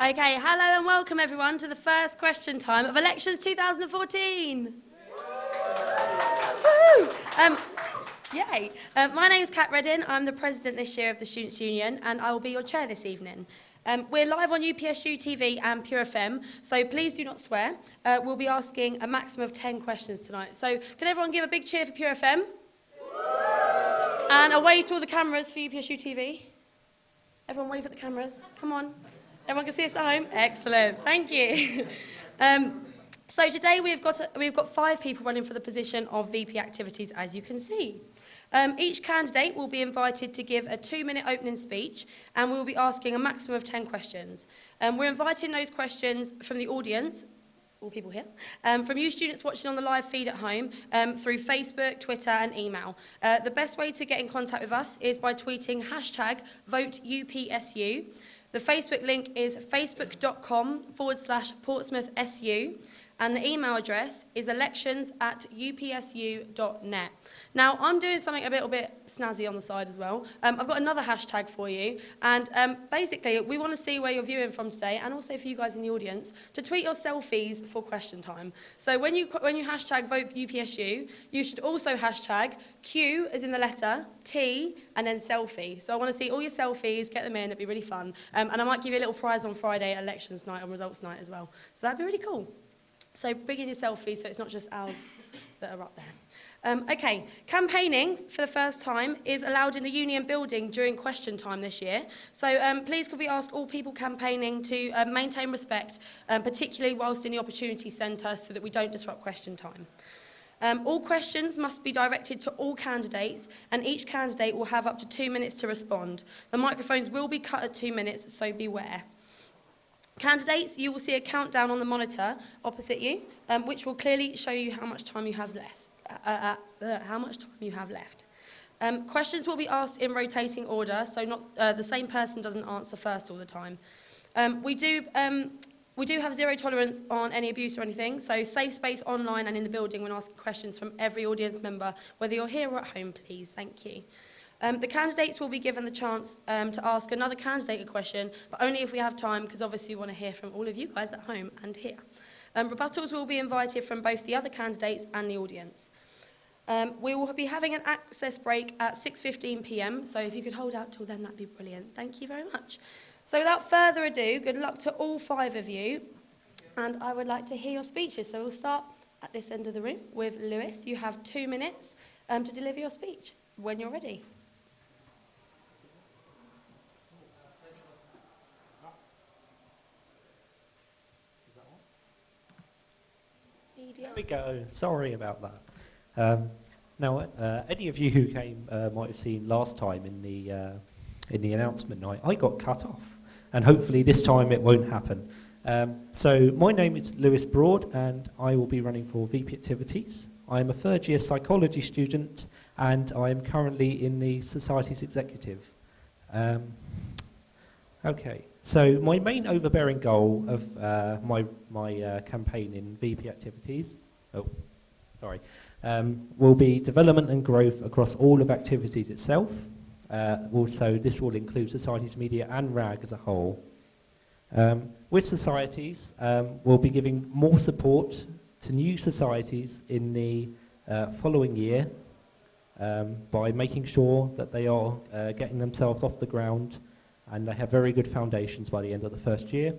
Okay, hello and welcome everyone to the first question time of Elections 2014. Woo! Yay. My name is Kat Reddin. I'm the president this year of the Students' Union and I will be your chair this evening. We're live on UPSU TV and Pure FM, so please do not swear. We'll be asking a maximum of 10 questions tonight. So can everyone give a big cheer for Pure FM? And a wave to all the cameras for UPSU TV. Everyone wave at the cameras. Come on. Everyone can see us at home? Excellent. Thank you. So today we've got 5 people running for the position of VP Activities, as you can see. Each candidate will be invited to give a 2-minute opening speech, and we'll be asking a maximum of 10 questions. We're inviting those questions from the audience, all people here, from you students watching on the live feed at home, through Facebook, Twitter and email. The best way to get in contact with us is by tweeting #VoteUPSU. The Facebook link is facebook.com/PortsmouthSU. And the email address is elections@upsu.net. Now, I'm doing something a little bit snazzy on the side as well. I've got another hashtag for you. And basically, we want to see where you're viewing from today, and also for you guys in the audience, to tweet your selfies for question time. So when you hashtag VoteUPSU, you should also hashtag Q as in the letter, T, and then selfie. So I want to see all your selfies, get them in, it'd be really fun. And I might give you a little prize on Friday at elections night, on results night as well. So that'd be really cool. So bring in your selfies so it's not just ours that are up there. Okay, campaigning for the first time is allowed in the Union building during question time this year. So please could we ask all people campaigning to maintain respect, particularly whilst in the Opportunity Centre, so that we don't disrupt question time. All questions must be directed to all candidates, and each candidate will have up to 2 minutes to respond. The microphones will be cut at 2 minutes, so beware. Candidates, you will see a countdown on the monitor opposite you, which will clearly show you how much time you have left. Questions will be asked in rotating order, so not the same person doesn't answer first all the time. We do have zero tolerance on any abuse or anything, so safe space online and in the building when asking questions from every audience member, whether you're here or at home, please. Thank you. The candidates will be given the chance to ask another candidate a question, but only if we have time, because obviously we want to hear from all of you guys at home and here. Rebuttals will be invited from both the other candidates and the audience. We will be having an access break at 6:15 p.m, so if you could hold out till then, that'd be brilliant. Thank you very much. So without further ado, good luck to all 5 of you, and I would like to hear your speeches. So we'll start at this end of the room with Lewis. You have 2 minutes to deliver your speech when you're ready. There we go. Sorry about that. Now, any of you who came might have seen last time in the announcement night, I got cut off, and hopefully this time it won't happen. So my name is Lewis Broad, and I will be running for VP Activities. I am a third-year psychology student, and I am currently in the Society's executive. Okay. So my main overbearing goal of my campaign in VP Activities will be development and growth across all of activities itself. Also, this will include Society's media and RAG as a whole. With Societies, we'll be giving more support to new societies in the following year by making sure that they are getting themselves off the ground and they have very good foundations by the end of the first year.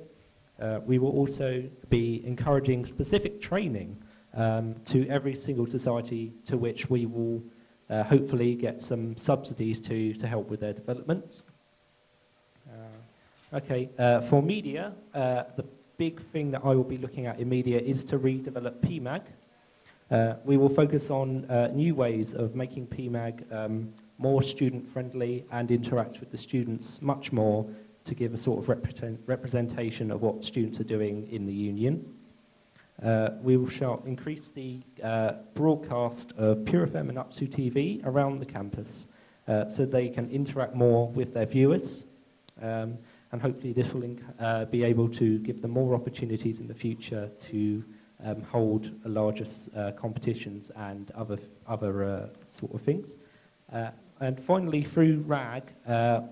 We will also be encouraging specific training to every single society to which we will hopefully get some subsidies to help with their development. For media, the big thing that I will be looking at in media is to redevelop PMAG. We will focus on new ways of making PMAG more student-friendly and interact with the students much more to give a sort of representation of what students are doing in the union. We shall increase the broadcast of Pure FM and UPSU TV around the campus so they can interact more with their viewers, and hopefully this will be able to give them more opportunities in the future to hold larger competitions and other sort of things. And finally, through RAG,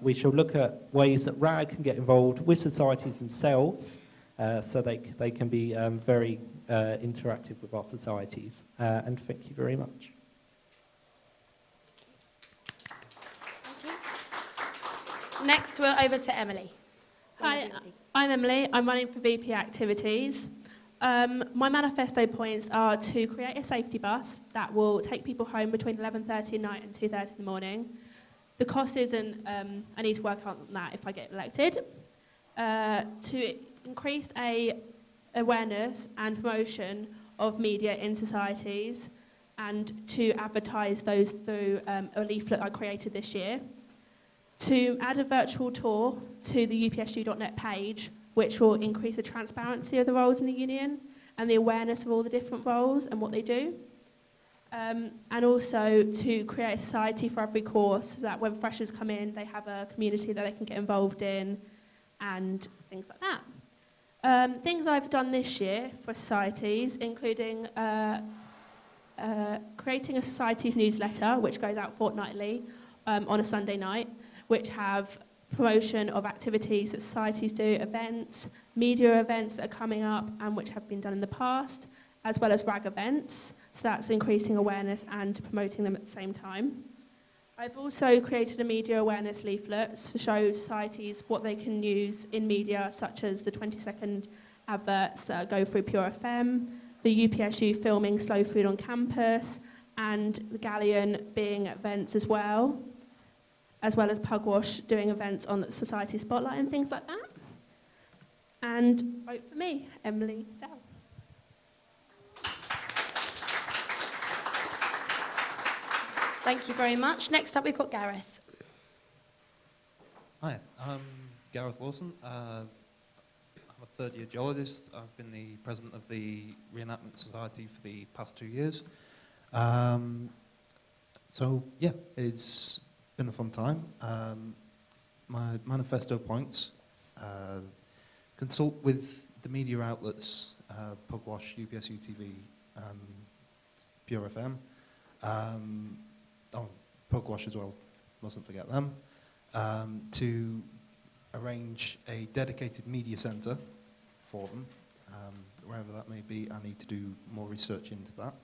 we shall look at ways that RAG can get involved with societies themselves, so they can be very interactive with our societies. And thank you very much. Thank you. Next, we're over to Emily. Hi, I'm Emily. I'm running for VP Activities. My manifesto points are to create a safety bus that will take people home between 11:30 at night and 2:30 in the morning. The cost isn't, I need to work on that if I get elected. To increase awareness and promotion of media in societies, and to advertise those through a leaflet I created this year. To add a virtual tour to the upsu.net page, which will increase the transparency of the roles in the union and the awareness of all the different roles and what they do. And also to create a society for every course, so that when freshers come in, they have a community that they can get involved in and things like that. Things I've done this year for societies, including creating a societies newsletter, which goes out fortnightly on a Sunday night, which have promotion of activities that societies do, events, media events that are coming up and which have been done in the past, as well as RAG events. So that's increasing awareness and promoting them at the same time. I've also created a media awareness leaflet to show societies what they can use in media, such as the 20-second adverts that go through Pure FM, the UPSU filming slow food on campus, and the Galleon being events as well as Pugwash doing events on the Society Spotlight and things like that. And vote for me, Emily Dell. Thank you very much. Next up, we've got Gareth. Hi, I'm Gareth Lawson. I'm a third-year geologist. I've been the president of the Reenactment Society for the past 2 years. So, yeah, it's been a fun time. My manifesto points: consult with the media outlets, Pugwash, UPSU TV, and Pure FM. Pugwash as well, mustn't forget them. To arrange a dedicated media centre for them, wherever that may be. I need to do more research into that.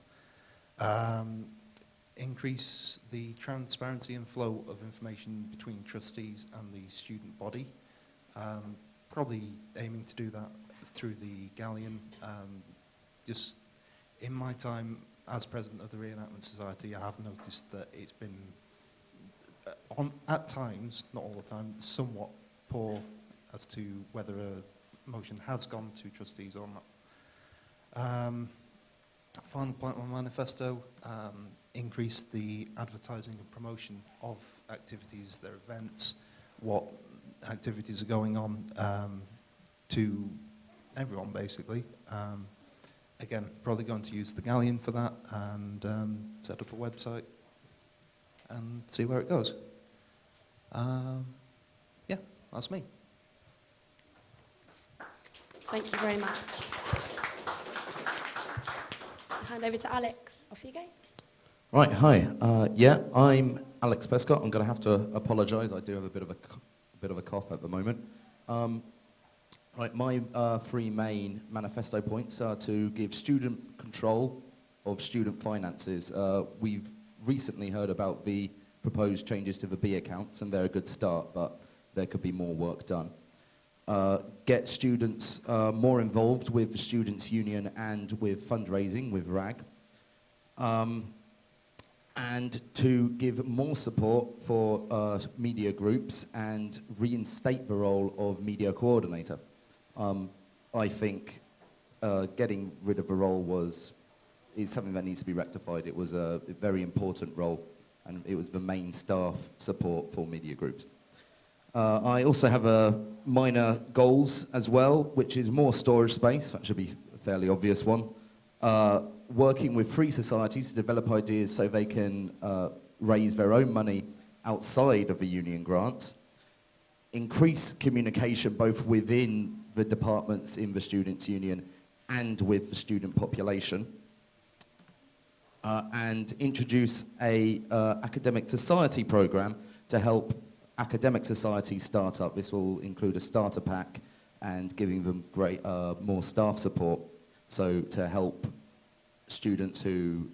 Increase the transparency and flow of information between trustees and the student body. Probably aiming to do that through the Galleon. Just in my time as president of the Reenactment Society, I have noticed that it's been, at times, not all the time, somewhat poor as to whether a motion has gone to trustees or not. Final point on my manifesto: increase the advertising and promotion of activities, their events, what activities are going on, to everyone basically. Again, probably going to use the Galleon for that, and set up a website and see where it goes. Yeah, that's me. Thank you very much. Hand over to Alex. Off you go. Right, hi. Yeah, I'm Alex Prescott. I'm going to have to apologise. I do have a bit of a cough at the moment. Right, my three main manifesto points are to give student control of student finances. We've recently heard about the proposed changes to the B accounts, and they're a good start, but there could be more work done. Get students more involved with the Students' Union and with fundraising, with RAG. And to give more support for media groups and reinstate the role of media coordinator. I think getting rid of the role is something that needs to be rectified. It was a very important role, and it was the main staff support for media groups. I also have minor goals as well, which is more storage space. That should be a fairly obvious one. Working with free societies to develop ideas so they can raise their own money outside of the union grants. Increase communication both within the departments in the Students' Union and with the student population. and introduce a academic society program to help academic societies start up. This will include a starter pack and giving them more staff support, so to help students who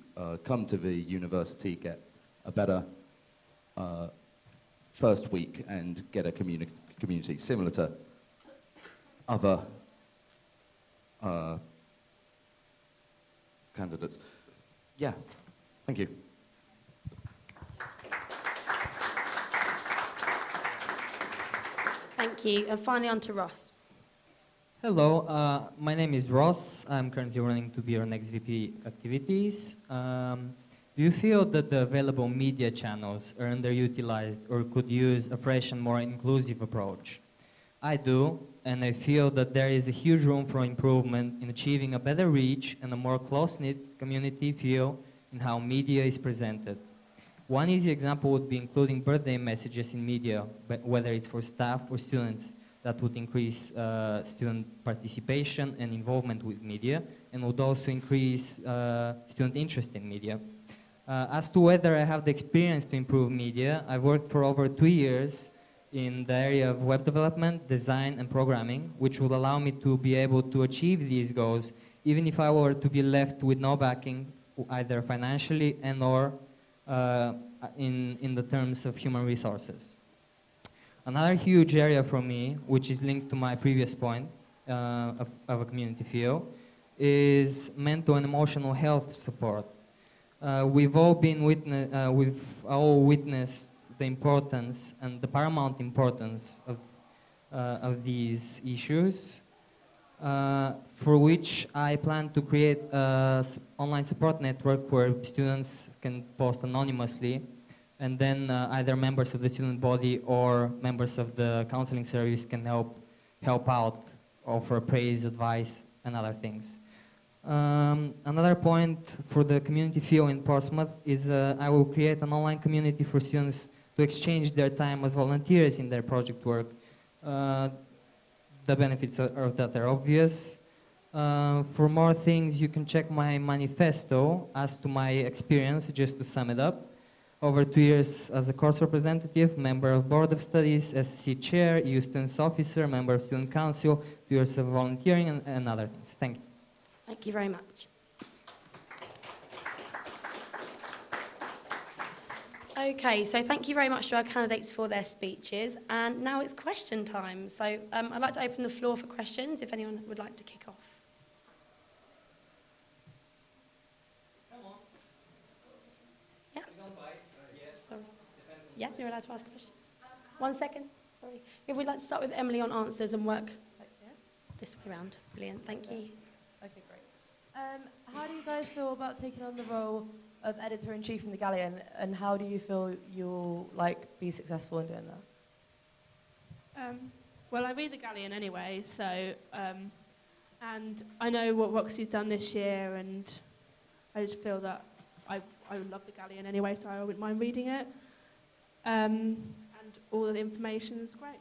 come to the university get a better first week and get a community similar to other candidates. Yeah, thank you. Thank you. And finally on to Ross. Hello, my name is Ross. I'm currently running to be our next VP activities. Do you feel that the available media channels are underutilized or could use a fresh and more inclusive approach? I do, and I feel that there is a huge room for improvement in achieving a better reach and a more close-knit community feel in how media is presented. One easy example would be including birthday messages in media, whether it's for staff or students. That would increase student participation and involvement with media, and would also increase student interest in media. As to whether I have the experience to improve media, I've worked for over 2 years in the area of web development, design, and programming, which will allow me to be able to achieve these goals, even if I were to be left with no backing, either financially and or in the terms of human resources. Another huge area for me, which is linked to my previous point of a community feel, is mental and emotional health support. We've all witnessed the importance and the paramount importance of these issues, for which I plan to create an online support network where students can post anonymously, and then either members of the student body or members of the counseling service can help out, offer praise, advice, and other things. Another point for the community feel in Portsmouth is I will create an online community for students to exchange their time as volunteers in their project work. The benefits of that are obvious. For more things, you can check my manifesto as to my experience, just to sum it up. Over 2 years as a course representative, member of Board of Studies, SC Chair, Youth Students Officer, member of Student Council, 2 years of volunteering, and other things. Thank you. Thank you very much. Okay, so thank you very much to our candidates for their speeches, and now it's question time. So I'd like to open the floor for questions, if anyone would like to kick off. Yeah. Sorry. Yeah, you're allowed to ask a question. 1 second. Sorry. If we'd like to start with Emily on answers and work this way around. Brilliant. Thank you. Okay, great. How do you guys feel about taking on the role of editor-in-chief in the Galleon, and how do you feel you'll be successful in doing that? Well, I read the Galleon anyway, so and I know what Roxy's done this year, and I just feel that I would love the Galleon anyway, so I wouldn't mind reading it. And all of the information is great.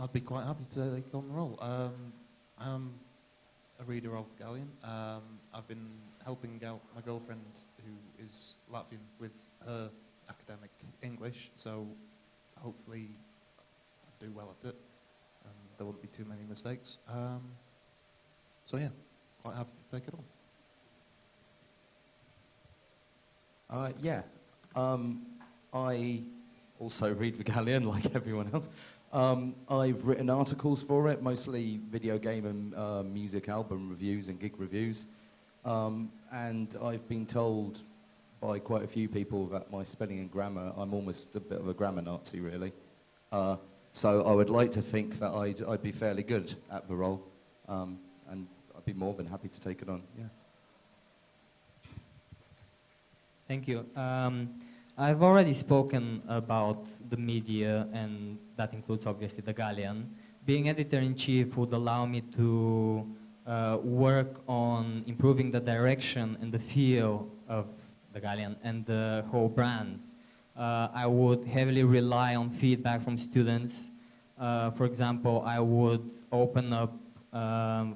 I'd be quite happy to take on the role. I'm a reader of the Galleon. I've been helping out my girlfriend, who is Latvian, with her academic English, so hopefully I'll do well at it, and there won't be too many mistakes. So yeah, quite happy to take it on. Yeah. I also read the Galleon like everyone else. I've written articles for it, mostly video game and music album reviews and gig reviews. And I've been told by quite a few people that my spelling and grammar, I'm almost a bit of a grammar Nazi, really. So I would like to think that I'd be fairly good at the role, and I'd be more than happy to take it on, yeah. Thank you. I've already spoken about the media, and that includes obviously the Galleon. Being editor-in-chief would allow me to work on improving the direction and the feel of the Galleon and the whole brand. I would heavily rely on feedback from students For example, I would open up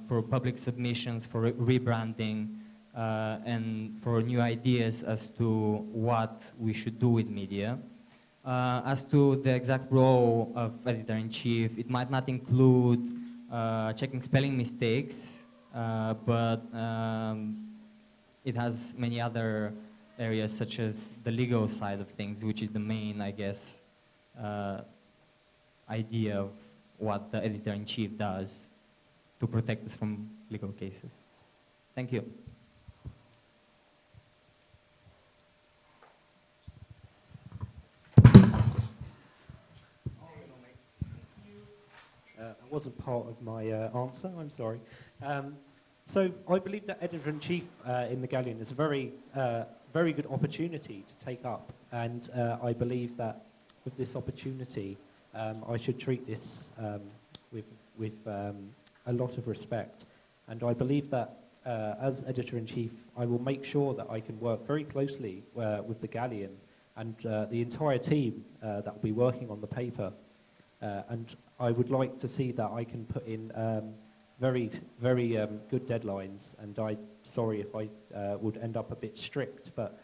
for public submissions for rebranding and for new ideas as to what we should do with media. As to the exact role of editor-in-chief, it might not include checking spelling mistakes, but it has many other areas such as the legal side of things, which is the main, I guess, idea of what the editor-in-chief does to protect us from legal cases. Thank you. That wasn't part of my answer, I'm sorry. So I believe that editor-in-chief in the Galleon is a very good opportunity to take up, and I believe that with this opportunity I should treat this with a lot of respect, and I believe that as editor-in-chief I will make sure that I can work very closely with the Galleon and the entire team that will be working on the paper, and I would like to see that I can put in very good deadlines, and I'm sorry if I would end up a bit strict, but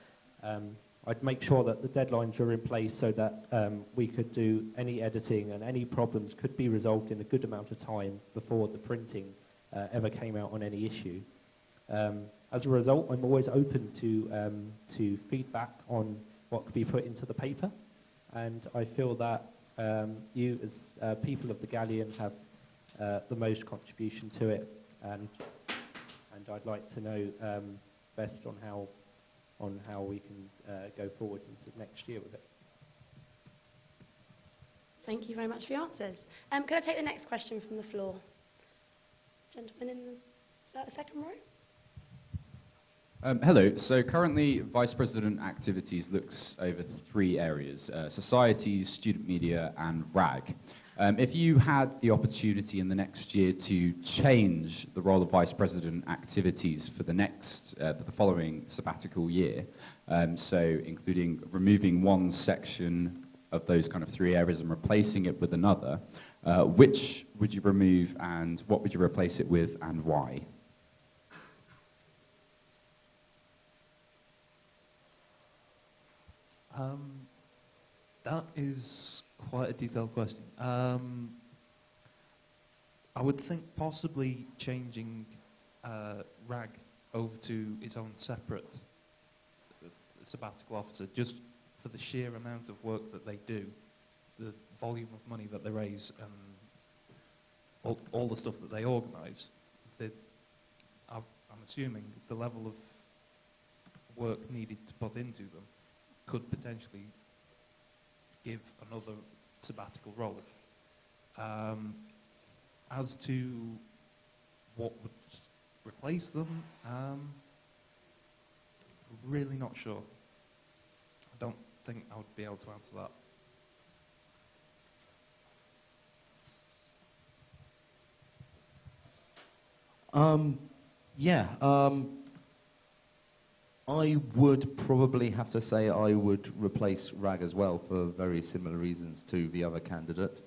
I'd make sure that the deadlines are in place so that we could do any editing and any problems could be resolved in a good amount of time before the printing ever came out on any issue. As a result, I'm always open to feedback on what could be put into the paper, and I feel that you as people of the Galleon have the most contribution to it, and I'd like to know best on how we can go forward into next year with it. Thank you very much for your answers. Could I take the next question from the floor? Gentleman in the second row. Hello. So currently, Vice President Activities looks over 3 areas: societies, student media, and RAG. If you had the opportunity in the next year to change the role of Vice President Activities for the following sabbatical year, so including removing one section of those kind of 3 areas and replacing it with another, which would you remove and what would you replace it with and why? That is quite a detailed question. I would think possibly changing RAG over to its own separate sabbatical officer, just for the sheer amount of work that they do, the volume of money that they raise, and all the stuff that they organise. I'm assuming the level of work needed to put into them could potentially give another sabbatical role. As to what would replace them, really not sure. I don't think I would be able to answer that. I would probably have to say I would replace RAG as well for very similar reasons to the other candidate.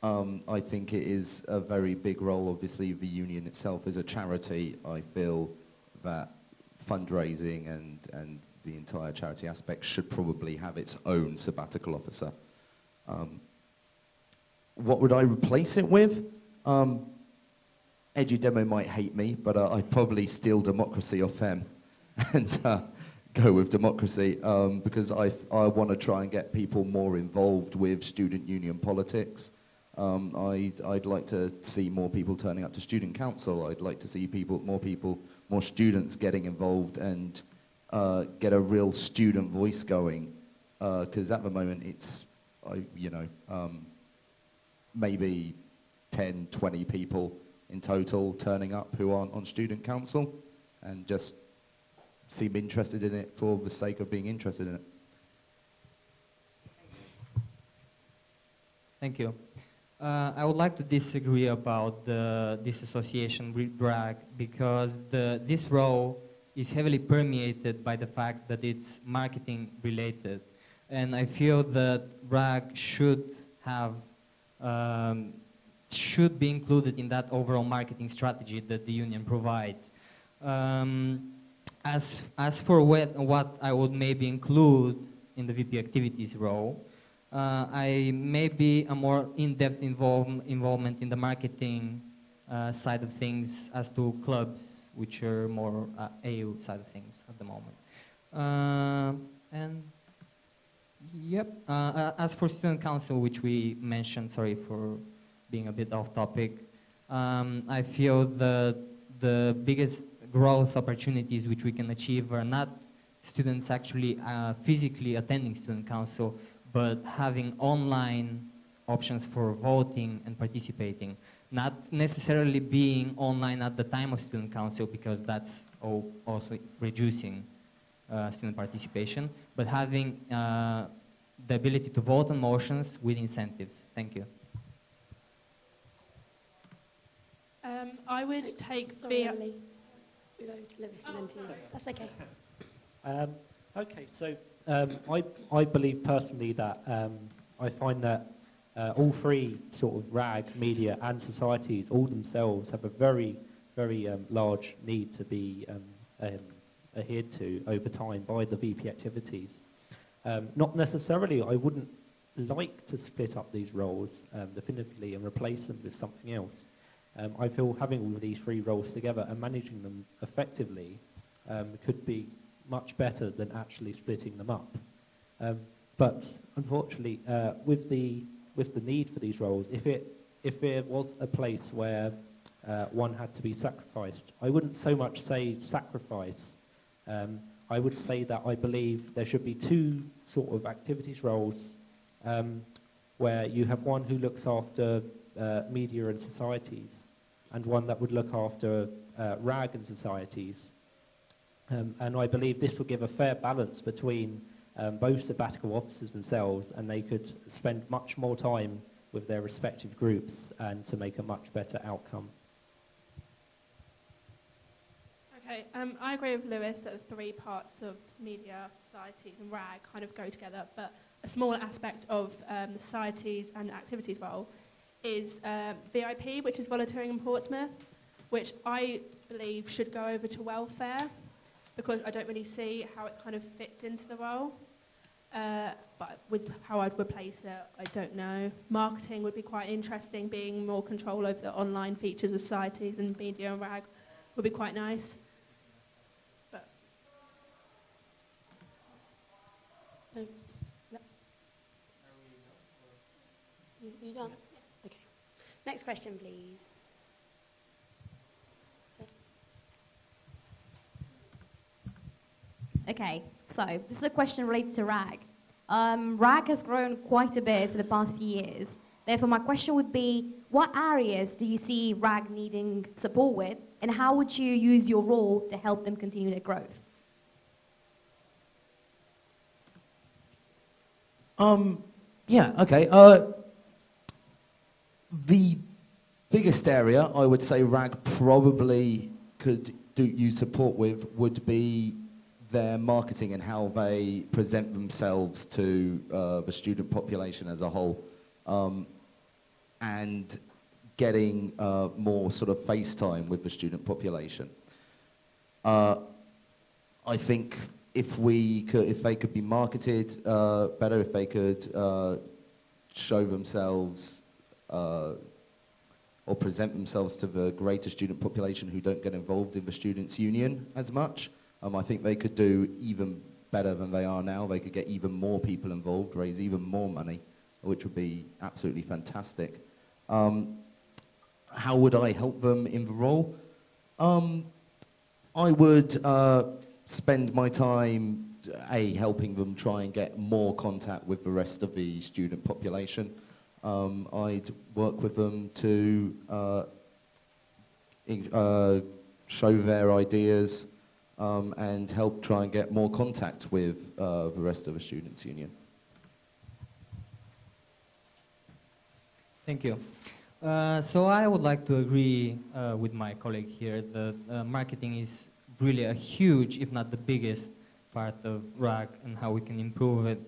I think it is a very big role. Obviously, the union itself is a charity. I feel that fundraising and the entire charity aspect should probably have its own sabbatical officer. What would I replace it with? EduDemo might hate me, but I'd probably steal democracy off them and go with democracy, because I want to try and get people more involved with student union politics. I'd like to see more people turning up to student council. I'd like to see more students getting involved and get a real student voice going, because at the moment it's maybe 10, 20 people in total turning up who aren't on student council and just seem interested in it for the sake of being interested in it. Thank you. I would like to disagree about this association with RAG, because this role is heavily permeated by the fact that it's marketing related, and I feel that RAG should have should be included in that overall marketing strategy that the union provides. As for what I would maybe include in the VP activities role, I maybe a more in-depth involvement in the marketing side of things as to clubs, which are more AU side of things at the moment. And yep, as for student council, which we mentioned, sorry for being a bit off topic, I feel the biggest growth opportunities which we can achieve are not students actually physically attending student council, but having online options for voting and participating. Not necessarily being online at the time of student council, because that's also reducing student participation, but having the ability to vote on motions with incentives. Thank you. I would take Sorry, Emily. We go to Lewis and then to you. That's okay. Okay, so I believe personally that I find that all three sort of RAG, media and societies all themselves have a very, very large need to be adhered to over time by the VP activities. Not necessarily, I wouldn't like to split up these roles definitively and replace them with something else. I feel having all of these three roles together and managing them effectively could be much better than actually splitting them up. But unfortunately, with the need for these roles, if there was a place where one had to be sacrificed, I wouldn't so much say sacrifice. I would say that I believe there should be two sort of activities roles where you have one who looks after media and societies, and one that would look after RAG and societies. And I believe this will give a fair balance between both sabbatical officers themselves, and they could spend much more time with their respective groups and to make a much better outcome. Okay, I agree with Lewis that the three parts of media, societies and RAG kind of go together, but a smaller aspect of the societies and activities role is VIP, which is volunteering in Portsmouth, which I believe should go over to welfare, because I don't really see how it kind of fits into the role. But with how I'd replace it, I don't know. Marketing would be quite interesting, being more control over the online features of societies, and media and RAG would be quite nice. But No. You done? Okay. Next question, please. Okay, so this is a question related to RAG. RAG has grown quite a bit for the past years. Therefore, my question would be, what areas do you see RAG needing support with, and how would you use your role to help them continue their growth? Yeah, okay. The biggest area I would say RAG probably could use support with would be their marketing and how they present themselves to the student population as a whole, and getting more sort of face time with the student population. I think if they could be marketed better, if they could show themselves or present themselves to the greater student population who don't get involved in the students' union as much, I think they could do even better than they are now. They could get even more people involved, raise even more money, which would be absolutely fantastic. How would I help them in the role? I would spend my time, helping them try and get more contact with the rest of the student population. I'd work with them to show their ideas and help try and get more contact with the rest of the students' union. Thank you. So I would like to agree with my colleague here that marketing is really a huge, if not the biggest, part of RAG and how we can improve it.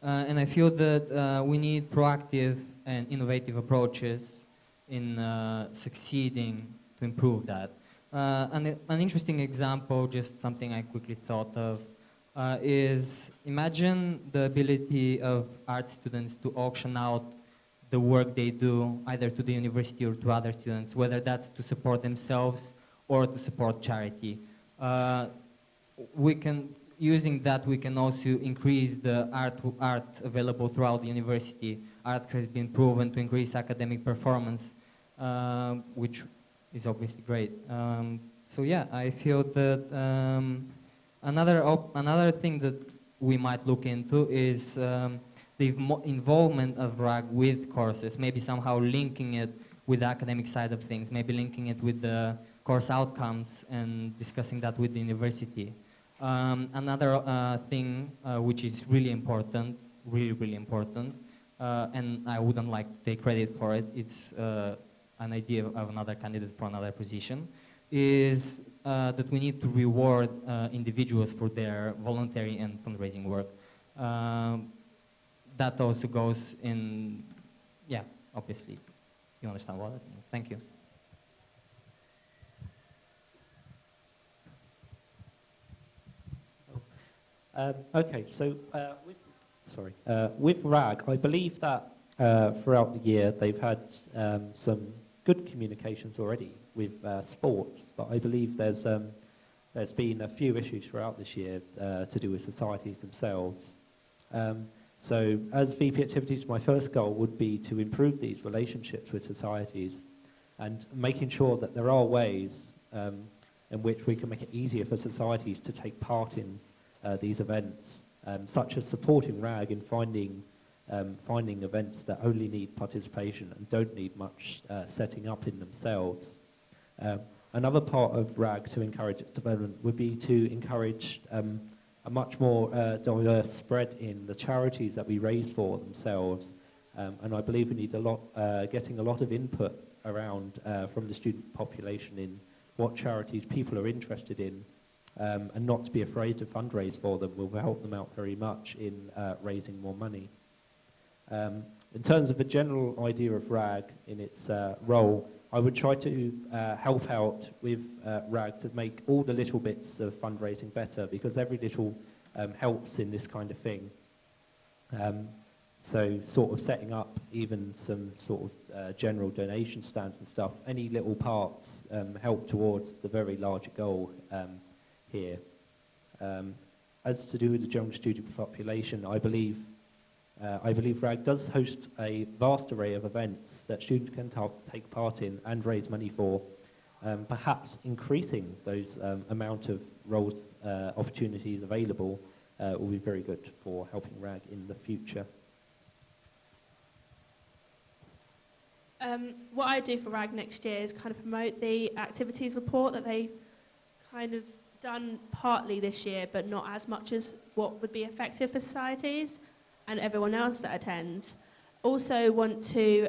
And I feel that we need proactive and innovative approaches in succeeding to improve that. An interesting example, just something I quickly thought of, is imagine the ability of art students to auction out the work they do either to the university or to other students, whether that's to support themselves or to support charity. Using that, we can also increase the art available throughout the university. Art has been proven to increase academic performance, which is obviously great. So yeah, I feel that another thing that we might look into is the involvement of RAG with courses, maybe somehow linking it with the academic side of things, maybe linking it with the course outcomes and discussing that with the university. Another thing which is really important, really important, and I wouldn't like to take credit for it, it's an idea of another candidate for another position, is that we need to reward individuals for their voluntary and fundraising work. That also goes in, yeah, obviously, you understand what that means. Thank you. Okay, so with RAG, I believe that throughout the year they've had some good communications already with sports, but I believe there's been a few issues throughout this year to do with societies themselves. So as VP Activities, my first goal would be to improve these relationships with societies and making sure that there are ways in which we can make it easier for societies to take part in these events, such as supporting RAG in finding events that only need participation and don't need much setting up in themselves. Another part of RAG to encourage its development would be to encourage a much more diverse spread in the charities that we raise for themselves, and I believe we need getting a lot of input around from the student population in what charities people are interested in, and not to be afraid to fundraise for them will help them out very much in raising more money. In terms of a general idea of RAG in its role, I would try to help out with RAG to make all the little bits of fundraising better, because every little helps in this kind of thing. So sort of setting up even some sort of general donation stands and stuff, any little parts help towards the very larger goal here. As to do with the general student population, I believe RAG does host a vast array of events that students can take part in and raise money for. Perhaps increasing those amount of roles, opportunities available will be very good for helping RAG in the future. What I do for RAG next year is kind of promote the activities report that they kind of done partly this year, but not as much as what would be effective for societies and everyone else that attends. Also want to,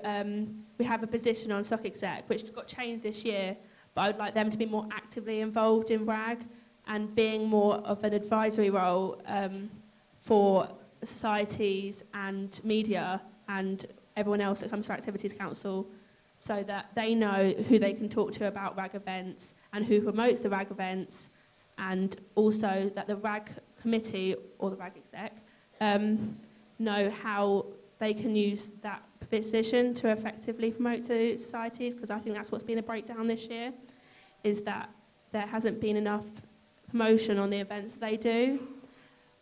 we have a position on SOC Exec, which got changed this year, but I would like them to be more actively involved in RAG and being more of an advisory role for societies and media and everyone else that comes to Activities Council, so that they know who they can talk to about RAG events and who promotes the RAG events, and also that the RAG committee or the RAG exec know how they can use that position to effectively promote to societies, because I think that's what's been a breakdown this year, is that there hasn't been enough promotion on the events they do.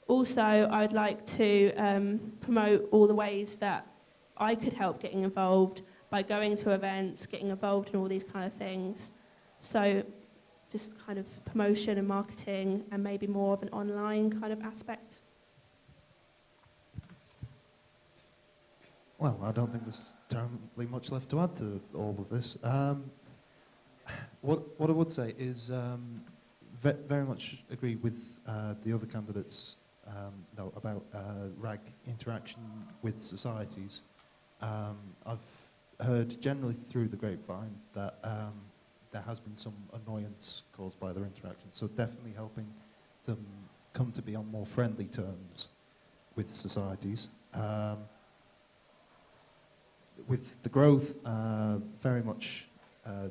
Also, I would like to promote all the ways that I could help getting involved by going to events, getting involved in all these kind of things. So just kind of promotion and marketing and maybe more of an online kind of aspect. Well, I don't think there's terribly much left to add to all of this. What I would say is very much agree with the other candidates about RAG interaction with societies. I've heard generally through the grapevine that there has been some annoyance caused by their interactions, so definitely helping them come to be on more friendly terms with societies. with the growth, very much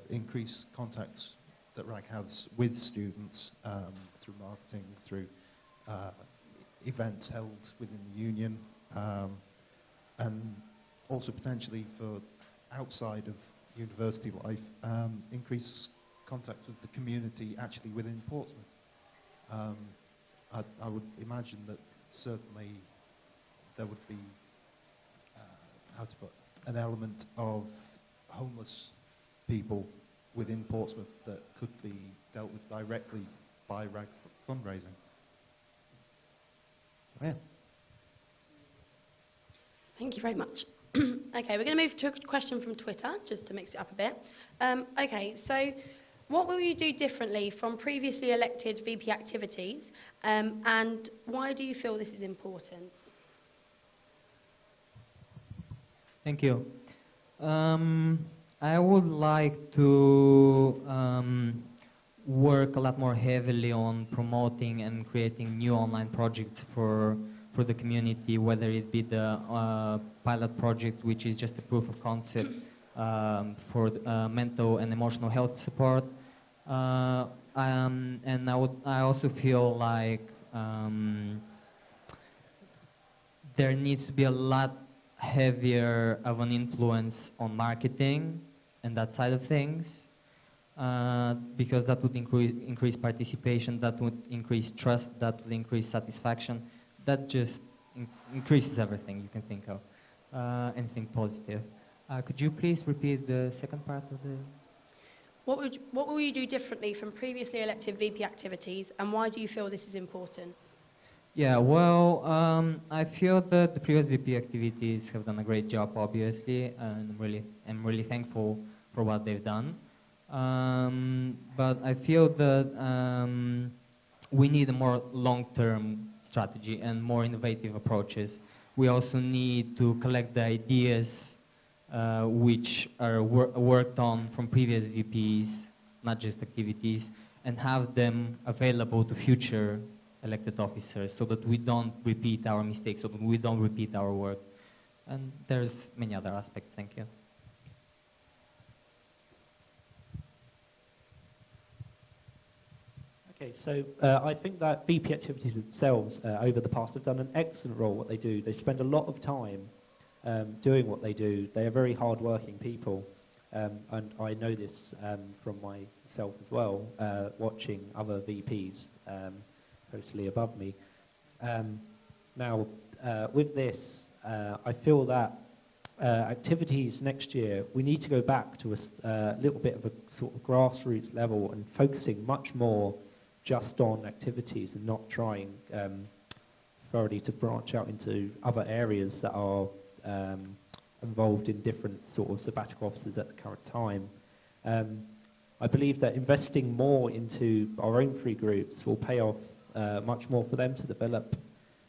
increased contacts that RAG has with students through marketing, through events held within the union, and also potentially for outside of university life, increase contact with the community actually within Portsmouth. I would imagine that certainly there would be, how to put, an element of homeless people within Portsmouth that could be dealt with directly by RAG fundraising. Yeah. Thank you very much. Okay, we're going to move to a question from Twitter, just to mix it up a bit. Okay, so what will you do differently from previously elected VP activities, and why do you feel this is important? Thank you. I would like to work a lot more heavily on promoting and creating new online projects for the community, whether it be the pilot project, which is just a proof of concept for mental and emotional health support. And I also feel like there needs to be a lot heavier of an influence on marketing and that side of things, because that would increase participation, that would increase trust, that would increase satisfaction. That just increases everything you can think of, anything positive. Could you please repeat the second part of the... What will you do differently from previously elected VP activities, and why do you feel this is important? Yeah, well, I feel that the previous VP activities have done a great job, obviously, and I'm really thankful for what they've done. But I feel that we need a more long-term strategy and more innovative approaches. We also need to collect the ideas which are worked on from previous VPs, not just activities, and have them available to future elected officers so that we don't repeat our mistakes, so that we don't repeat our work. And there's many other aspects. Thank you. Okay, so I think that VP activities themselves over the past have done an excellent role what they do. They spend a lot of time doing what they do. They are very hard-working people, and I know this from myself as well, watching other VPs totally above me. Now, with this, I feel that activities next year, we need to go back to a little bit of a sort of grassroots level and focusing much more just on activities and not trying thoroughly to branch out into other areas that are involved in different sort of sabbatical offices at the current time. I believe that investing more into our own free groups will pay off much more for them to develop,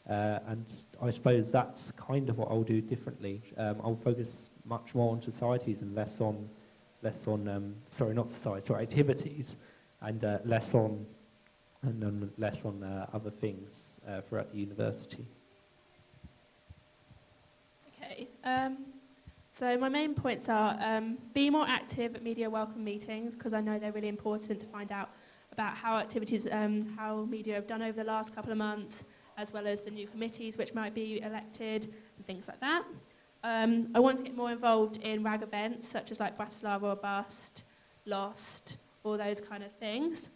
and I suppose that's kind of what I'll do differently. I'll focus much more on societies and less on activities, and less on other things throughout the university. Okay. So my main points are be more active at media welcome meetings, because I know they're really important to find out about how activities, how media have done over the last couple of months, as well as the new committees which might be elected and things like that. I want to get more involved in RAG events such as like Bratislava or Bust, Lost, all those kind of things.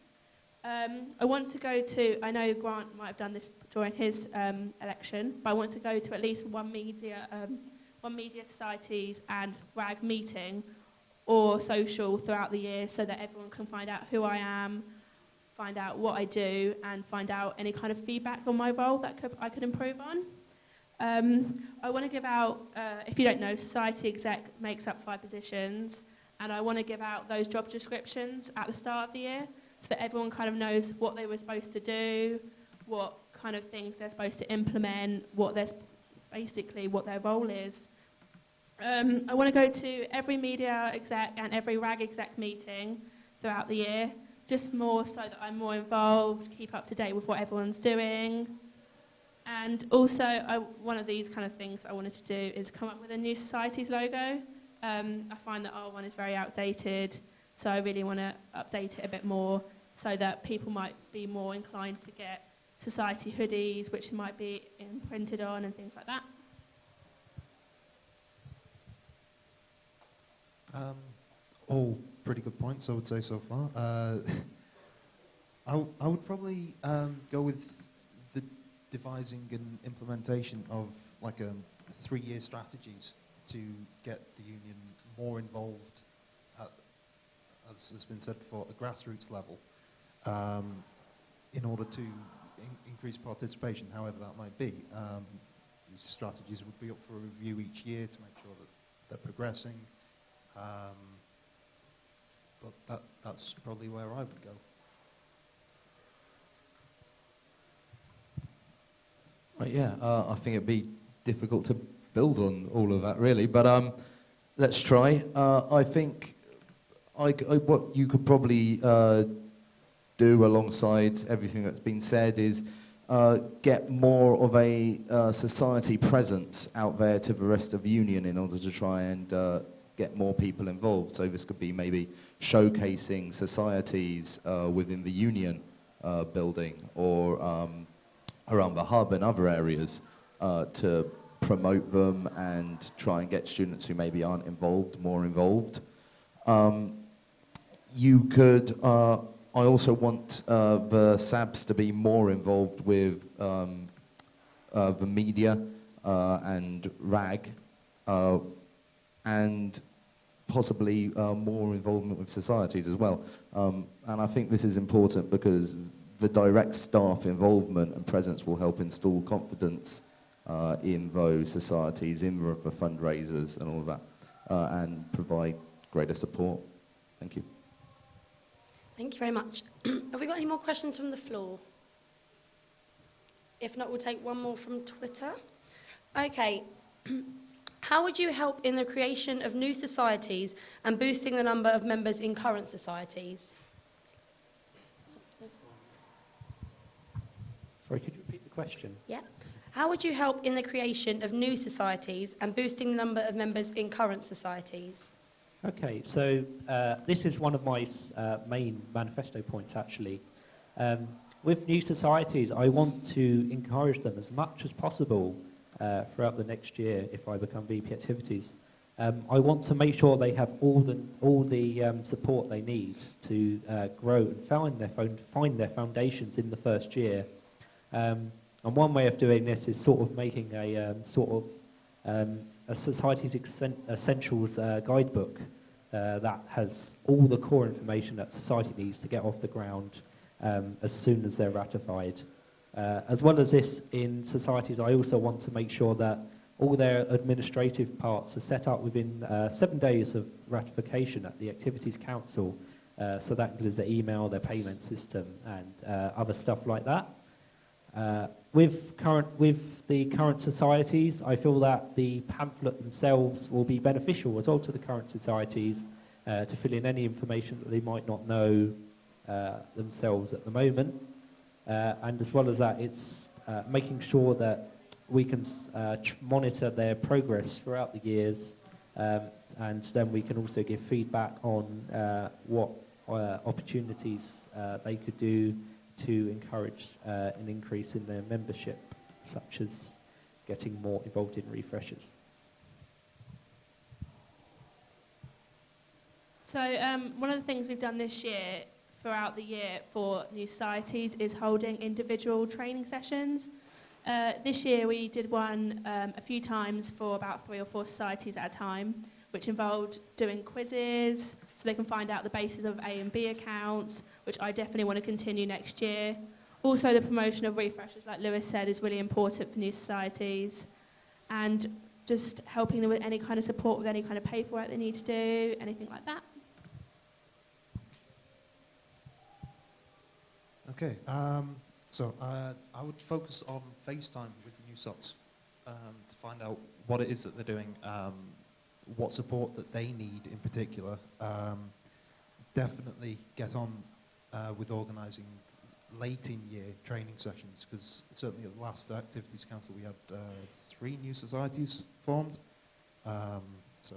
I want to go to, I know Grant might have done this during his election, but I want to go to at least one media societies and RAG meeting or social throughout the year so that everyone can find out who I am, find out what I do, and find out any kind of feedback on my role that I could improve on. I want to give out, if you don't know, society exec makes up 5 positions, and I want to give out those job descriptions at the start of the year so that everyone kind of knows what they were supposed to do, what kind of things they're supposed to implement, basically what their role is. I want to go to every media exec and every RAG exec meeting throughout the year, just more so that I'm more involved, keep up to date with what everyone's doing. And also, one of these kind of things I wanted to do is come up with a new society's logo, I find that R1 is very outdated, so I really want to update it a bit more so that people might be more inclined to get society hoodies, which might be imprinted on and things like that. All pretty good points, I would say, so far. I would probably go with the devising and implementation of like a 3-year strategies to get the union more involved at, as has been said before, a grassroots level, in order to increase participation, however that might be. These strategies would be up for review each year to make sure that they're progressing. But that's probably where I would go. Right, yeah, I think it'd be difficult to build on all of that, really, but let's try. I think what you could probably do alongside everything that's been said is get more of a society presence out there to the rest of the union in order to try and get more people involved. So this could be maybe showcasing societies within the union building or around the hub and other areas to promote them and try and get students who maybe aren't involved more involved. You could, I also want the SABs to be more involved with the media and RAG, and possibly more involvement with societies as well. And I think this is important because the direct staff involvement and presence will help install confidence in those societies, in the fundraisers and all of that, and provide greater support. Thank you. Thank you very much. Have we got any more questions from the floor? If not, we'll take one more from Twitter. Okay. How would you help in the creation of new societies and boosting the number of members in current societies? Sorry, could you repeat the question? Yeah. How would you help in the creation of new societies and boosting the number of members in current societies? Okay, so this is one of my main manifesto points, actually. With new societies, I want to encourage them as much as possible throughout the next year if I become VP Activities. I want to make sure they have all the support they need to grow and find their foundations in the first year. And one way of doing this is sort of making a society's essentials guidebook that has all the core information that society needs to get off the ground as soon as they're ratified. As well as this, in societies, I also want to make sure that all their administrative parts are set up within 7 days of ratification at the Activities Council. So that includes their email, their payment system, and other stuff like that. With the current societies, I feel that the pamphlet themselves will be beneficial as well to the current societies to fill in any information that they might not know themselves at the moment. And as well as that, it's making sure that we can monitor their progress throughout the years, and then we can also give feedback on what opportunities they could do to encourage an increase in their membership, such as getting more involved in refreshers. So one of the things we've done this year, throughout the year for new societies, is holding individual training sessions. This year we did one a few times for about 3 or 4 societies at a time, which involved doing quizzes so they can find out the basis of A and B accounts, which I definitely want to continue next year. Also, the promotion of refreshers, like Lewis said, is really important for new societies, and just helping them with any kind of support with any kind of paperwork they need to do, anything like that. Okay, so I would focus on FaceTime with the new subs to find out what it is that they're doing, what support that they need in particular. Definitely get on with organising late in year training sessions, because certainly at the last Activities Council we had 3 new societies formed. So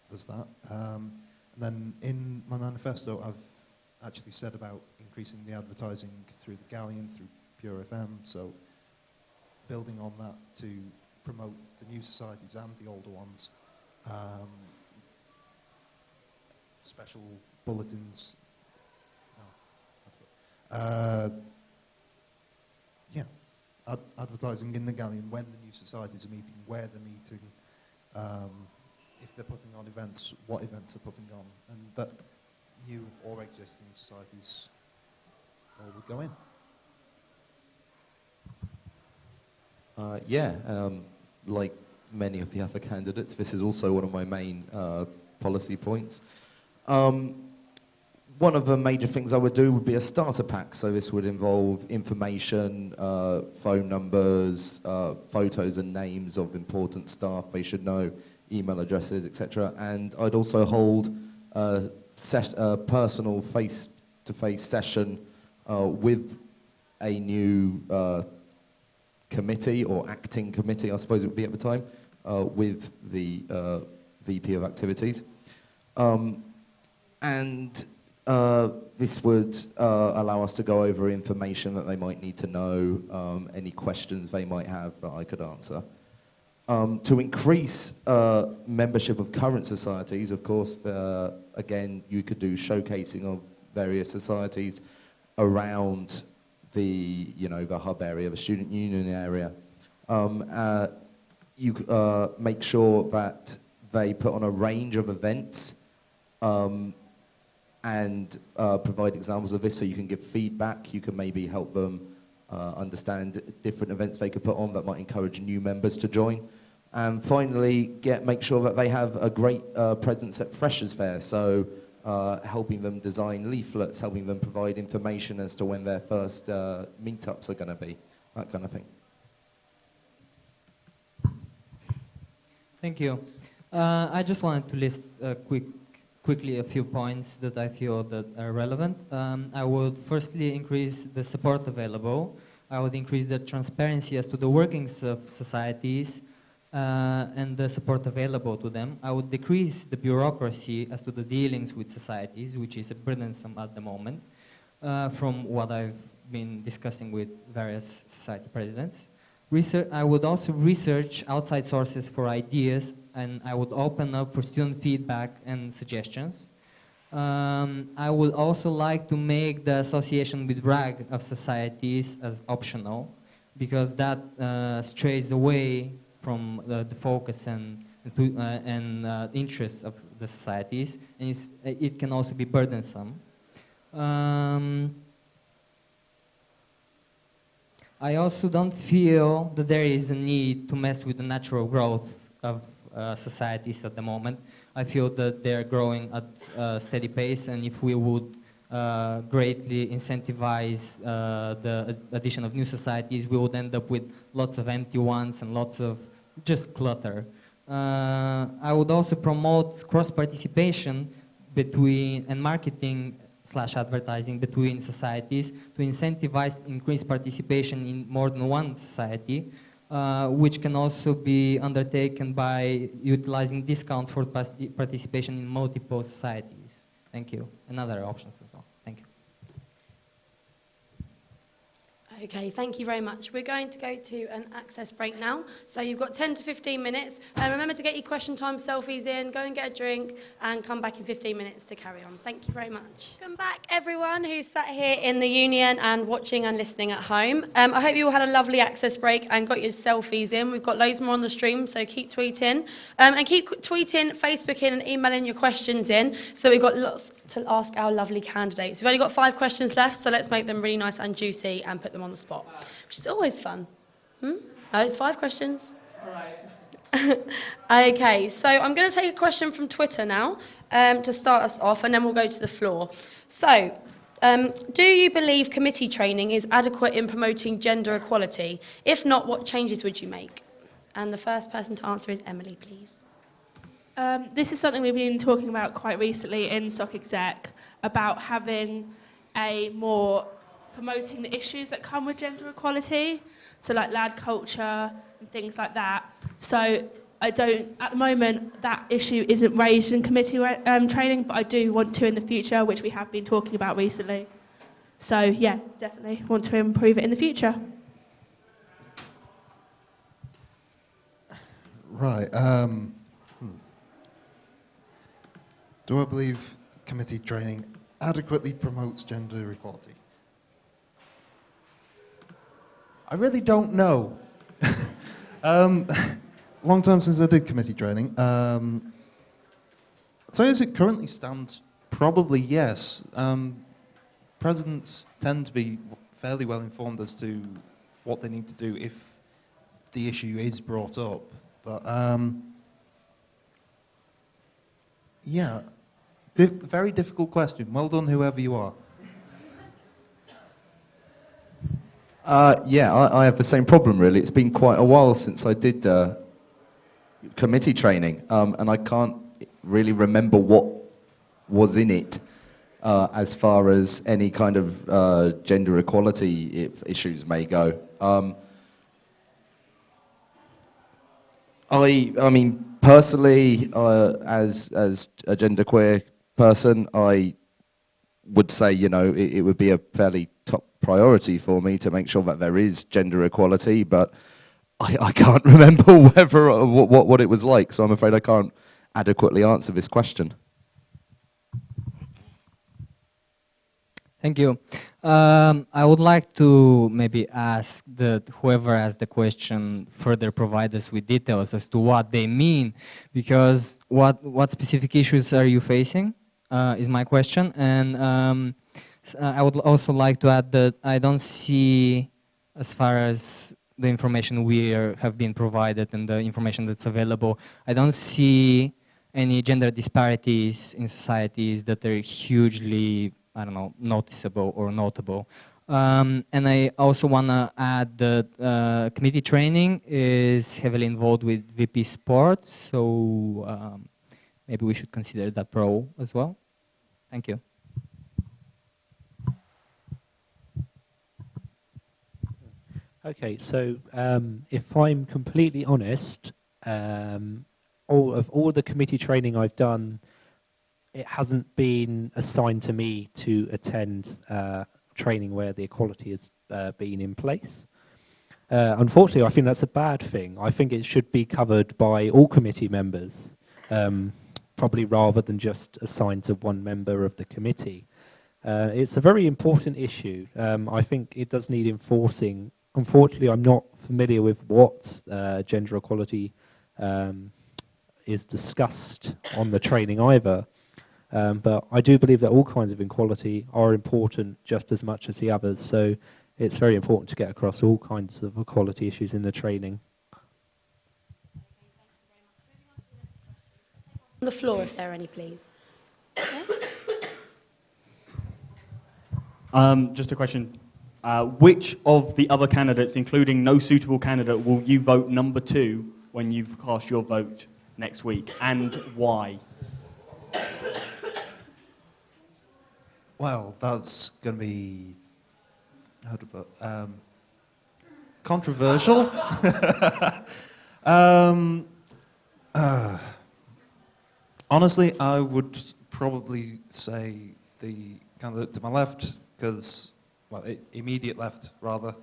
there's that. And then in my manifesto, I've actually said about increasing the advertising through the Galleon, through Pure FM, so building on that to promote the new societies and the older ones. Special bulletins. Yeah, advertising in the Galleon when the new societies are meeting, where they're meeting, if they're putting on events, what events they're putting on, and that new or existing societies all would go in. Like many of the other candidates, this is also one of my main policy points. One of the major things I would do would be a starter pack. So this would involve information, phone numbers, photos and names of important staff they should know, email addresses, etc. And I'd also hold a personal face-to-face session with a new committee or acting committee, I suppose it would be at the time, with the VP of Activities. This would allow us to go over information that they might need to know, any questions they might have that I could answer. To increase membership of current societies, of course, again, you could do showcasing of various societies around the, the hub area, the student union area. You make sure that they put on a range of events and provide examples of this so you can give feedback. You can maybe help them understand different events they could put on that might encourage new members to join. And finally, make sure that they have a great presence at Freshers Fair, so helping them design leaflets, helping them provide information as to when their first meetups are going to be, that kind of thing. Thank you. I just wanted to list quickly a few points that I feel that are relevant. I would firstly increase the support available. I would increase the transparency as to the workings of societies and the support available to them. I would decrease the bureaucracy as to the dealings with societies, which is burdensome at the moment, from what I've been discussing with various society presidents. I would also research outside sources for ideas, and I would open up for student feedback and suggestions. I would also like to make the association with RAG of societies as optional, because that strays away from the focus and interests of the societies, and it can also be burdensome. I also don't feel that there is a need to mess with the natural growth of societies at the moment. I feel that they're growing at a steady pace, and if we would greatly incentivize the addition of new societies, we would end up with lots of empty ones and lots of just clutter. I would also promote cross-participation and marketing / advertising between societies to incentivize increased participation in more than one society, which can also be undertaken by utilizing discounts for participation in multiple societies. Thank you. And other options as well. Thank you. Okay, thank you very much. We're going to go to an access break now. So you've got 10 to 15 minutes. Remember to get your question time selfies in, go and get a drink, and come back in 15 minutes to carry on. Thank you very much. Welcome back, everyone who's sat here in the union and watching and listening at home. I hope you all had a lovely access break and got your selfies in. We've got loads more on the stream, so keep tweeting. And keep tweeting, Facebooking, and emailing your questions in. So we've got lots to ask our lovely candidates. We've only got 5 questions left, so let's make them really nice and juicy and put them on the spot, which is always fun. No, it's 5 questions. All right. Okay, so I'm going to take a question from Twitter now to start us off, and then we'll go to the floor. So, do you believe committee training is adequate in promoting gender equality? If not, what changes would you make? And the first person to answer is Emily, please. This is something we've been talking about quite recently in Stock Exec, about having a more promoting the issues that come with gender equality, so like lad culture and things like that. So I don't, at the moment, that issue isn't raised in committee training, but I do want to in the future, which we have been talking about recently. So yeah, definitely want to improve it in the future. Right. Do I believe committee training adequately promotes gender equality? I really don't know. Long time since I did committee training. So as it currently stands, probably yes. Presidents tend to be fairly well informed as to what they need to do if the issue is brought up. But yeah, very difficult question. Well done, whoever you are. Yeah, I have the same problem really. It's been quite a while since I did committee training, and I can't really remember what was in it as far as any kind of gender equality issues may go. I mean, personally, as a genderqueer person, I would say, you know, it would be a fairly top priority for me to make sure that there is gender equality, but I can't remember whether what it was like, so I'm afraid I can't adequately answer this question. Thank you. I would like to maybe ask that whoever asked the question further provide us with details as to what they mean, because what specific issues are you facing is my question, and I would also like to add that I don't see, as far as the information we have been provided and the information that's available, I don't see any gender disparities in societies that are hugely, I don't know, noticeable or notable. And I also want to add that committee training is heavily involved with VP sports, so maybe we should consider that role as well. Thank you. Okay, so if I'm completely honest, all the committee training I've done, it hasn't been assigned to me to attend training where the equality has been in place. Unfortunately, I think that's a bad thing. I think it should be covered by all committee members, probably rather than just assigned to one member of the committee. It's a very important issue. I think it does need enforcing. Unfortunately, I'm not familiar with what gender equality is discussed on the training either. But I do believe that all kinds of equality are important just as much as the others. So it's very important to get across all kinds of equality issues in the training. On the floor, if there are any, please. Just a question. Which of the other candidates, including no suitable candidate, will you vote number 2 when you cast your vote next week, and why? Well, that's going to be controversial. Honestly, I would probably say the candidate to my left, because, well, immediate left, rather.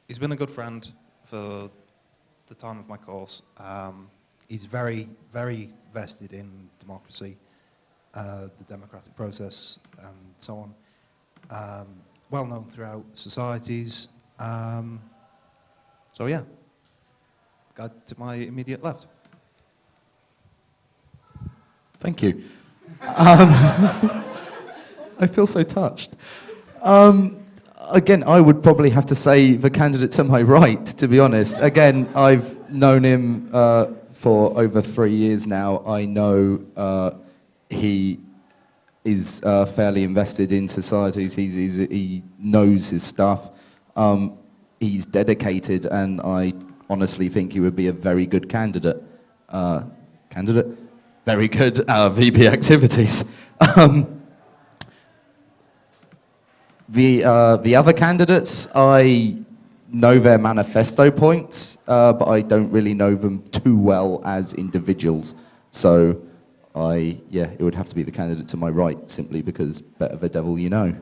He's been a good friend for the time of my course. He's very, very vested in democracy, the democratic process, and so on. Well known throughout societies. So yeah, guy to my immediate left. Thank you. I feel so touched. Again, I would probably have to say the candidate to my right, to be honest. Again, I've known him for over 3 years now. I know he is fairly invested in societies. He knows his stuff. He's dedicated, and I honestly think he would be a very good candidate. Very good VP activities. The other candidates, I know their manifesto points. but I don't really know them too well as individuals. So it would have to be the candidate to my right, simply because better the devil you know.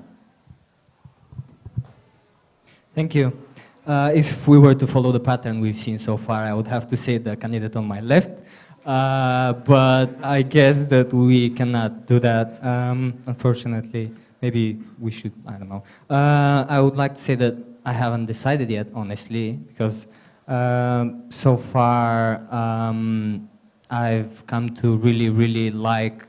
Thank you. If we were to follow the pattern we've seen so far, I would have to say the candidate on my left. But I guess that we cannot do that, unfortunately. Maybe we should, I don't know. I would like to say that I haven't decided yet, honestly, because so far I've come to really, really like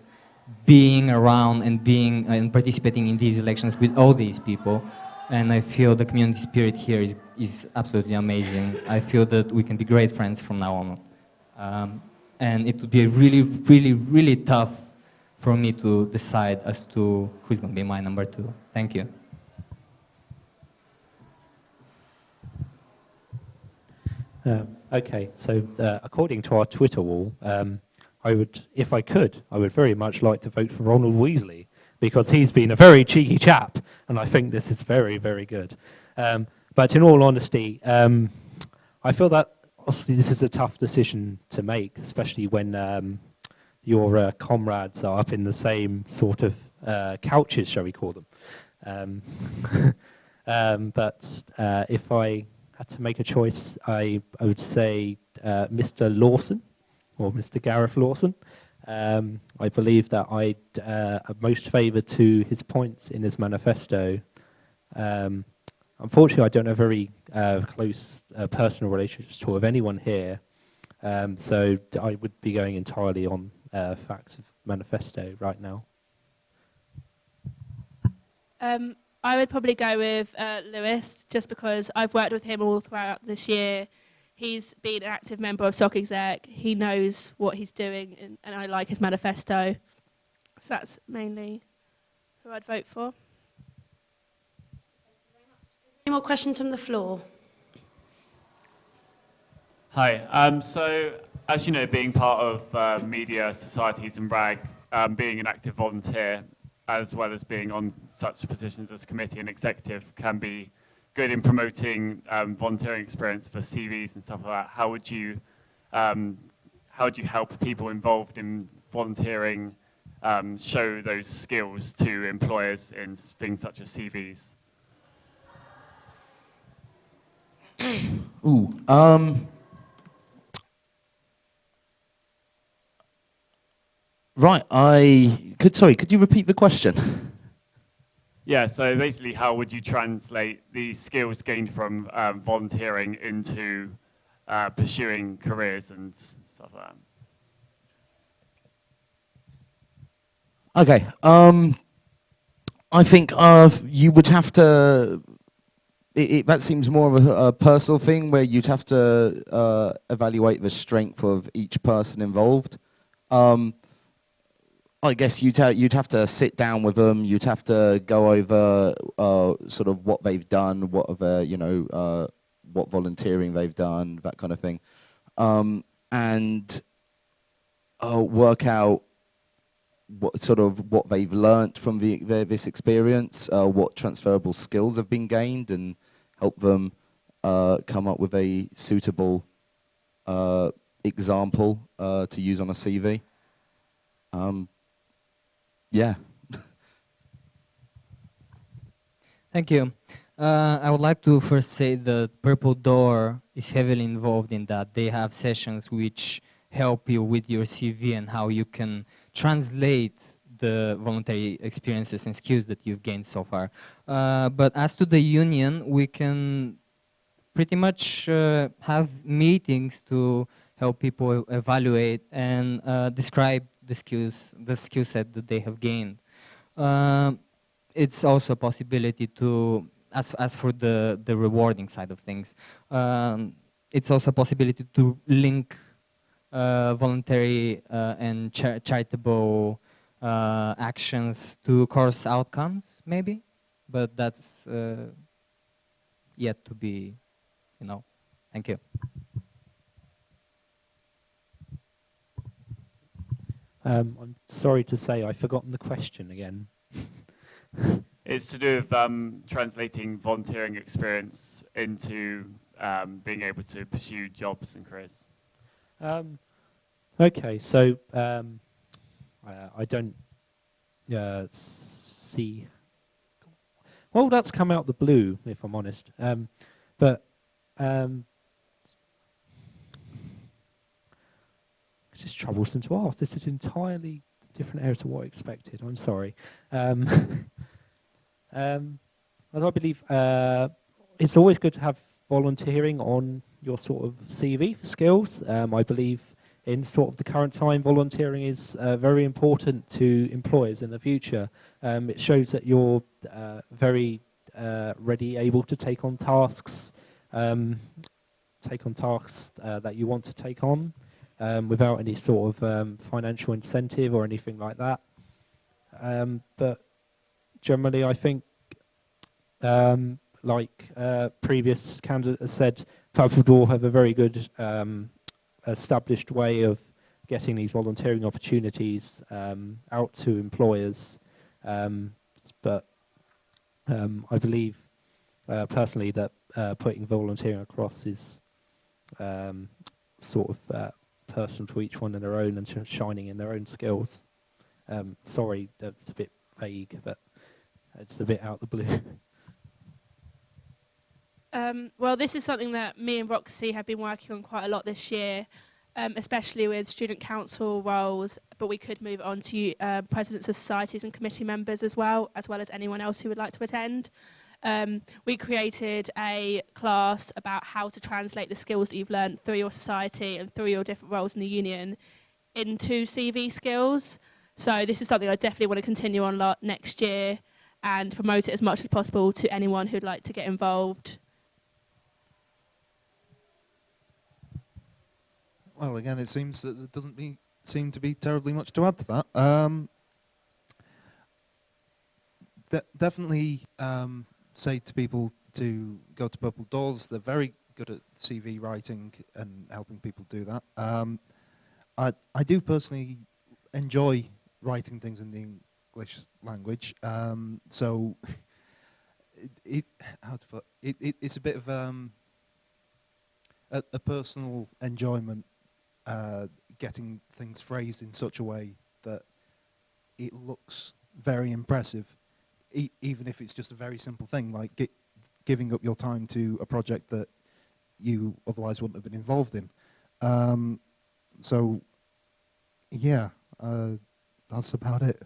being around and being and participating in these elections with all these people. And I feel the community spirit here is absolutely amazing. I feel that we can be great friends from now on. And it would be really, really, really tough for me to decide as to who's going to be my number 2. Thank you. Okay, so according to our Twitter wall, I would, if I could, I would very much like to vote for Ronald Weasley, because he's been a very cheeky chap, and I think this is very, very good. But in all honesty, I feel that obviously this is a tough decision to make, especially when your comrades are up in the same sort of couches, shall we call them. But if I had to make a choice, I would say Mr. Lawson, or Mr. Gareth Lawson. I believe that I'd most favour to his points in his manifesto. Unfortunately, I don't have very close personal relationships with anyone here, so I would be going entirely on facts of manifesto right now. I would probably go with Lewis, just because I've worked with him all throughout this year. He's been an active member of SOC Exec. He knows what he's doing, and I like his manifesto. So that's mainly who I'd vote for. Any more questions from the floor? Hi. So, as you know, being part of media societies and RAG, being an active volunteer, as well as being on such positions as committee and executive, can be good in promoting volunteering experience for CVs and stuff like that. How would you help people involved in volunteering show those skills to employers in things such as CVs? Right, could you repeat the question? Yeah, so basically how would you translate the skills gained from volunteering into pursuing careers and stuff like that? Okay, I think you would have to, that seems more of a personal thing where you'd have to evaluate the strength of each person involved. I guess you'd have to sit down with them. You'd have to go over sort of what they've done, what what volunteering they've done, that kind of thing, and work out what they've learnt from this experience, what transferable skills have been gained, and help them come up with a suitable example to use on a CV. Yeah. Thank you. I would like to first say that Purple Door is heavily involved in that. They have sessions which help you with your CV and how you can translate the voluntary experiences and skills that you've gained so far. But as to the union, we can pretty much have meetings to help people evaluate and describe the skill set that they have gained. It's also a possibility to, as for the rewarding side of things, it's also a possibility to link voluntary and charitable actions to course outcomes, maybe, but that's yet to be, Thank you. I'm sorry to say I've forgotten the question again. It's to do with translating volunteering experience into being able to pursue jobs and careers? Okay, so I don't see. Well, that's come out the blue, if I'm honest. But it's just troublesome to ask. This is entirely different area to what I expected. I'm sorry. As I believe, it's always good to have volunteering on your sort of CV for skills. I believe in sort of the current time, volunteering is very important to employers in the future. It shows that you're very ready, able to take on tasks, that you want to take on without any sort of financial incentive or anything like that. But generally, I think, like previous candidates said, Purple Door have a very good established way of getting these volunteering opportunities out to employers. But I believe personally that putting volunteering across is sort of personal to each one in their own and shining in their own skills. Sorry, that's a bit vague, but it's a bit out the blue. Well, this is something that me and Roxy have been working on quite a lot this year, especially with student council roles, but we could move on to presidents of societies and committee members as well as anyone else who would like to attend. We created a class about how to translate the skills that you've learned through your society and through your different roles in the union into CV skills. So this is something I definitely want to continue on next year and promote it as much as possible to anyone who'd like to get involved. Well, again, it seems that there doesn't seem to be terribly much to add to that. Definitely say to people to go to Purple Doors. They're very good at CV writing and helping people do that. I do personally enjoy writing things in the English language, so it's a bit of a personal enjoyment. Getting things phrased in such a way that it looks very impressive, even if it's just a very simple thing like giving up your time to a project that you otherwise wouldn't have been involved in. So, yeah, that's about it.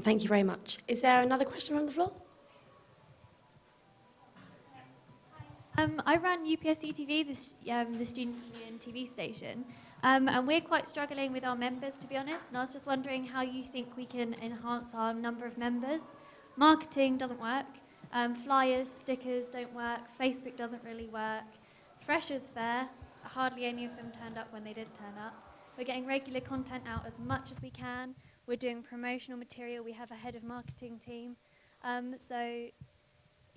Thank you very much. Is there another question from the floor? I run UPSC TV, the Student Union TV station, and we're quite struggling with our members, to be honest, and I was just wondering how you think we can enhance our number of members. Marketing doesn't work, flyers, stickers don't work, Facebook doesn't really work, Freshers Fair, hardly any of them turned up when they did turn up. We're getting regular content out as much as we can, we're doing promotional material, we have a head of marketing team, so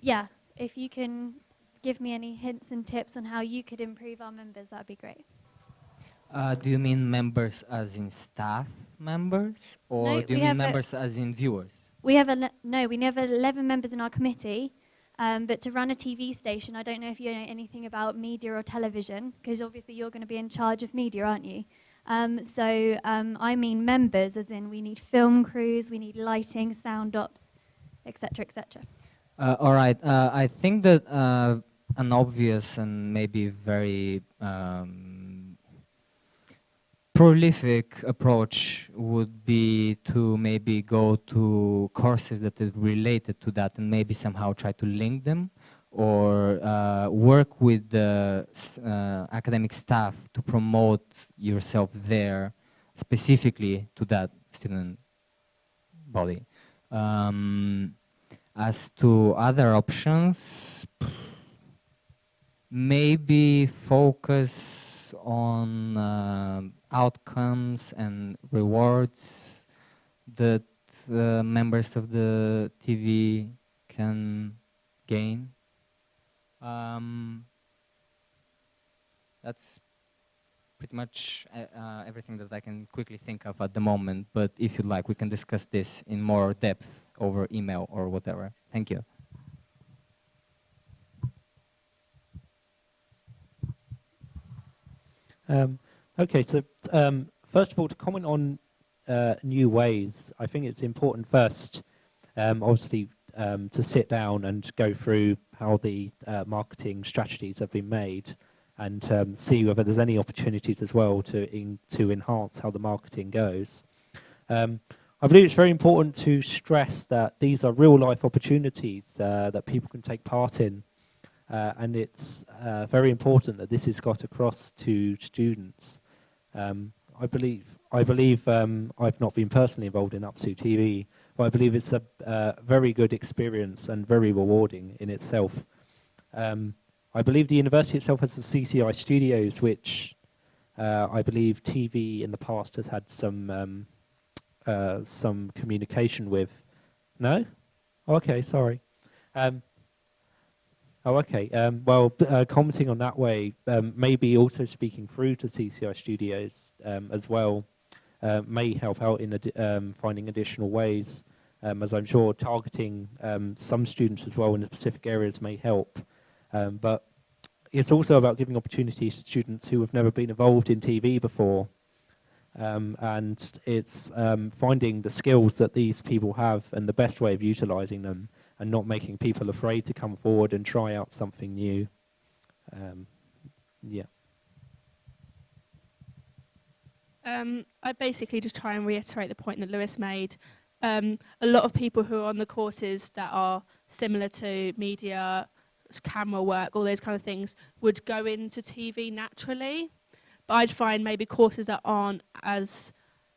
yeah, if you can give me any hints and tips on how you could improve our members, that'd be great. Do you mean members as in staff members, or No, do you mean members as in viewers? We have 11 members in our committee, but to run a TV station, I don't know if you know anything about media or television, because obviously you're going to be in charge of media, aren't you? I mean members, as in we need film crews, we need lighting, sound ops, etc., etc. All right. I think that an obvious and maybe very prolific approach would be to maybe go to courses that are related to that and maybe somehow try to link them, or work with the academic staff to promote yourself there specifically to that student body. As to other options, maybe focus on outcomes and rewards that members of the TV can gain. That's pretty much everything that I can quickly think of at the moment, but if you'd like, we can discuss this in more depth over email or whatever. Thank you. Okay, so first of all, to comment on new ways, I think it's important first, obviously, to sit down and go through how the marketing strategies have been made, and see whether there's any opportunities as well to enhance how the marketing goes. I believe it's very important to stress that these are real-life opportunities that people can take part in, and it's very important that this is got across to students. I believe I've not been personally involved in UPSU TV, but I believe it's a very good experience and very rewarding in itself. I believe the university itself has the CCI studios, which I believe TV in the past has had some communication with. No? Okay, sorry. Well, commenting on that way, maybe also speaking through to CCI Studios as well may help out in finding additional ways, as I'm sure targeting some students as well in the specific areas may help. But it's also about giving opportunities to students who have never been involved in TV before. And it's finding the skills that these people have and the best way of utilising them, and not making people afraid to come forward and try out something new. Yeah. I basically just try and reiterate the point that Lewis made. A lot of people who are on the courses that are similar to media, camera work, all those kind of things, would go into TV naturally. But I'd find maybe courses that aren't as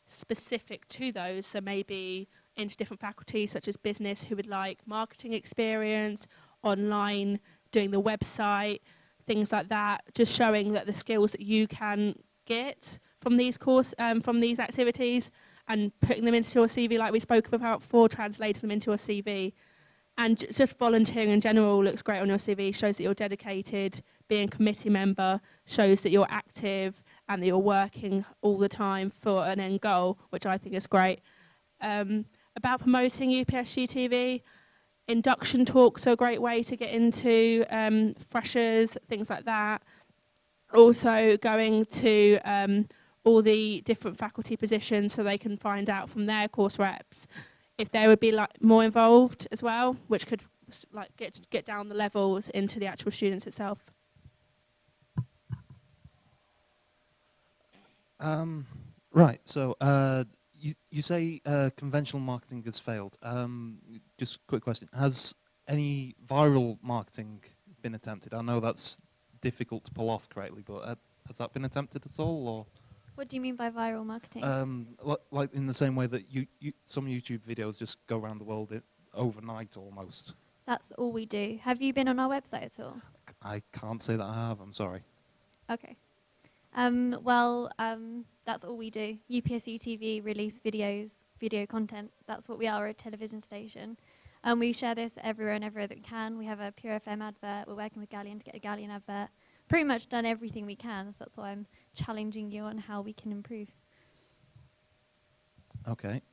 specific to those, so maybe into different faculties such as business who would like marketing experience, online, doing the website, things like that, just showing that the skills that you can get from these from these activities and putting them into your CV like we spoke about before, translating them into your CV. And just volunteering in general looks great on your CV, shows that you're dedicated. Being a committee member shows that you're active and that you're working all the time for an end goal, which I think is great. About promoting UPSU TV, induction talks are a great way to get into freshers, things like that. Also going to all the different faculty positions so they can find out from their course reps if they would be more involved as well, which could get down the levels into the actual students itself. Right, so you say conventional marketing has failed. Just a quick question. Has any viral marketing been attempted? I know that's difficult to pull off correctly, but has that been attempted at all? Or What do you mean by viral marketing? like in the same way that some YouTube videos just go around the world overnight almost. That's all we do. Have you been on our website at all? I can't say that I have, I'm sorry. Okay. That's all we do. UPSU TV release video content. That's what we are, a television station. We share this everywhere and everywhere that we can. We have a Pure FM advert. We're working with Galleon to get a Galleon advert. Pretty much done everything we can, so that's why I'm challenging you on how we can improve. Okay.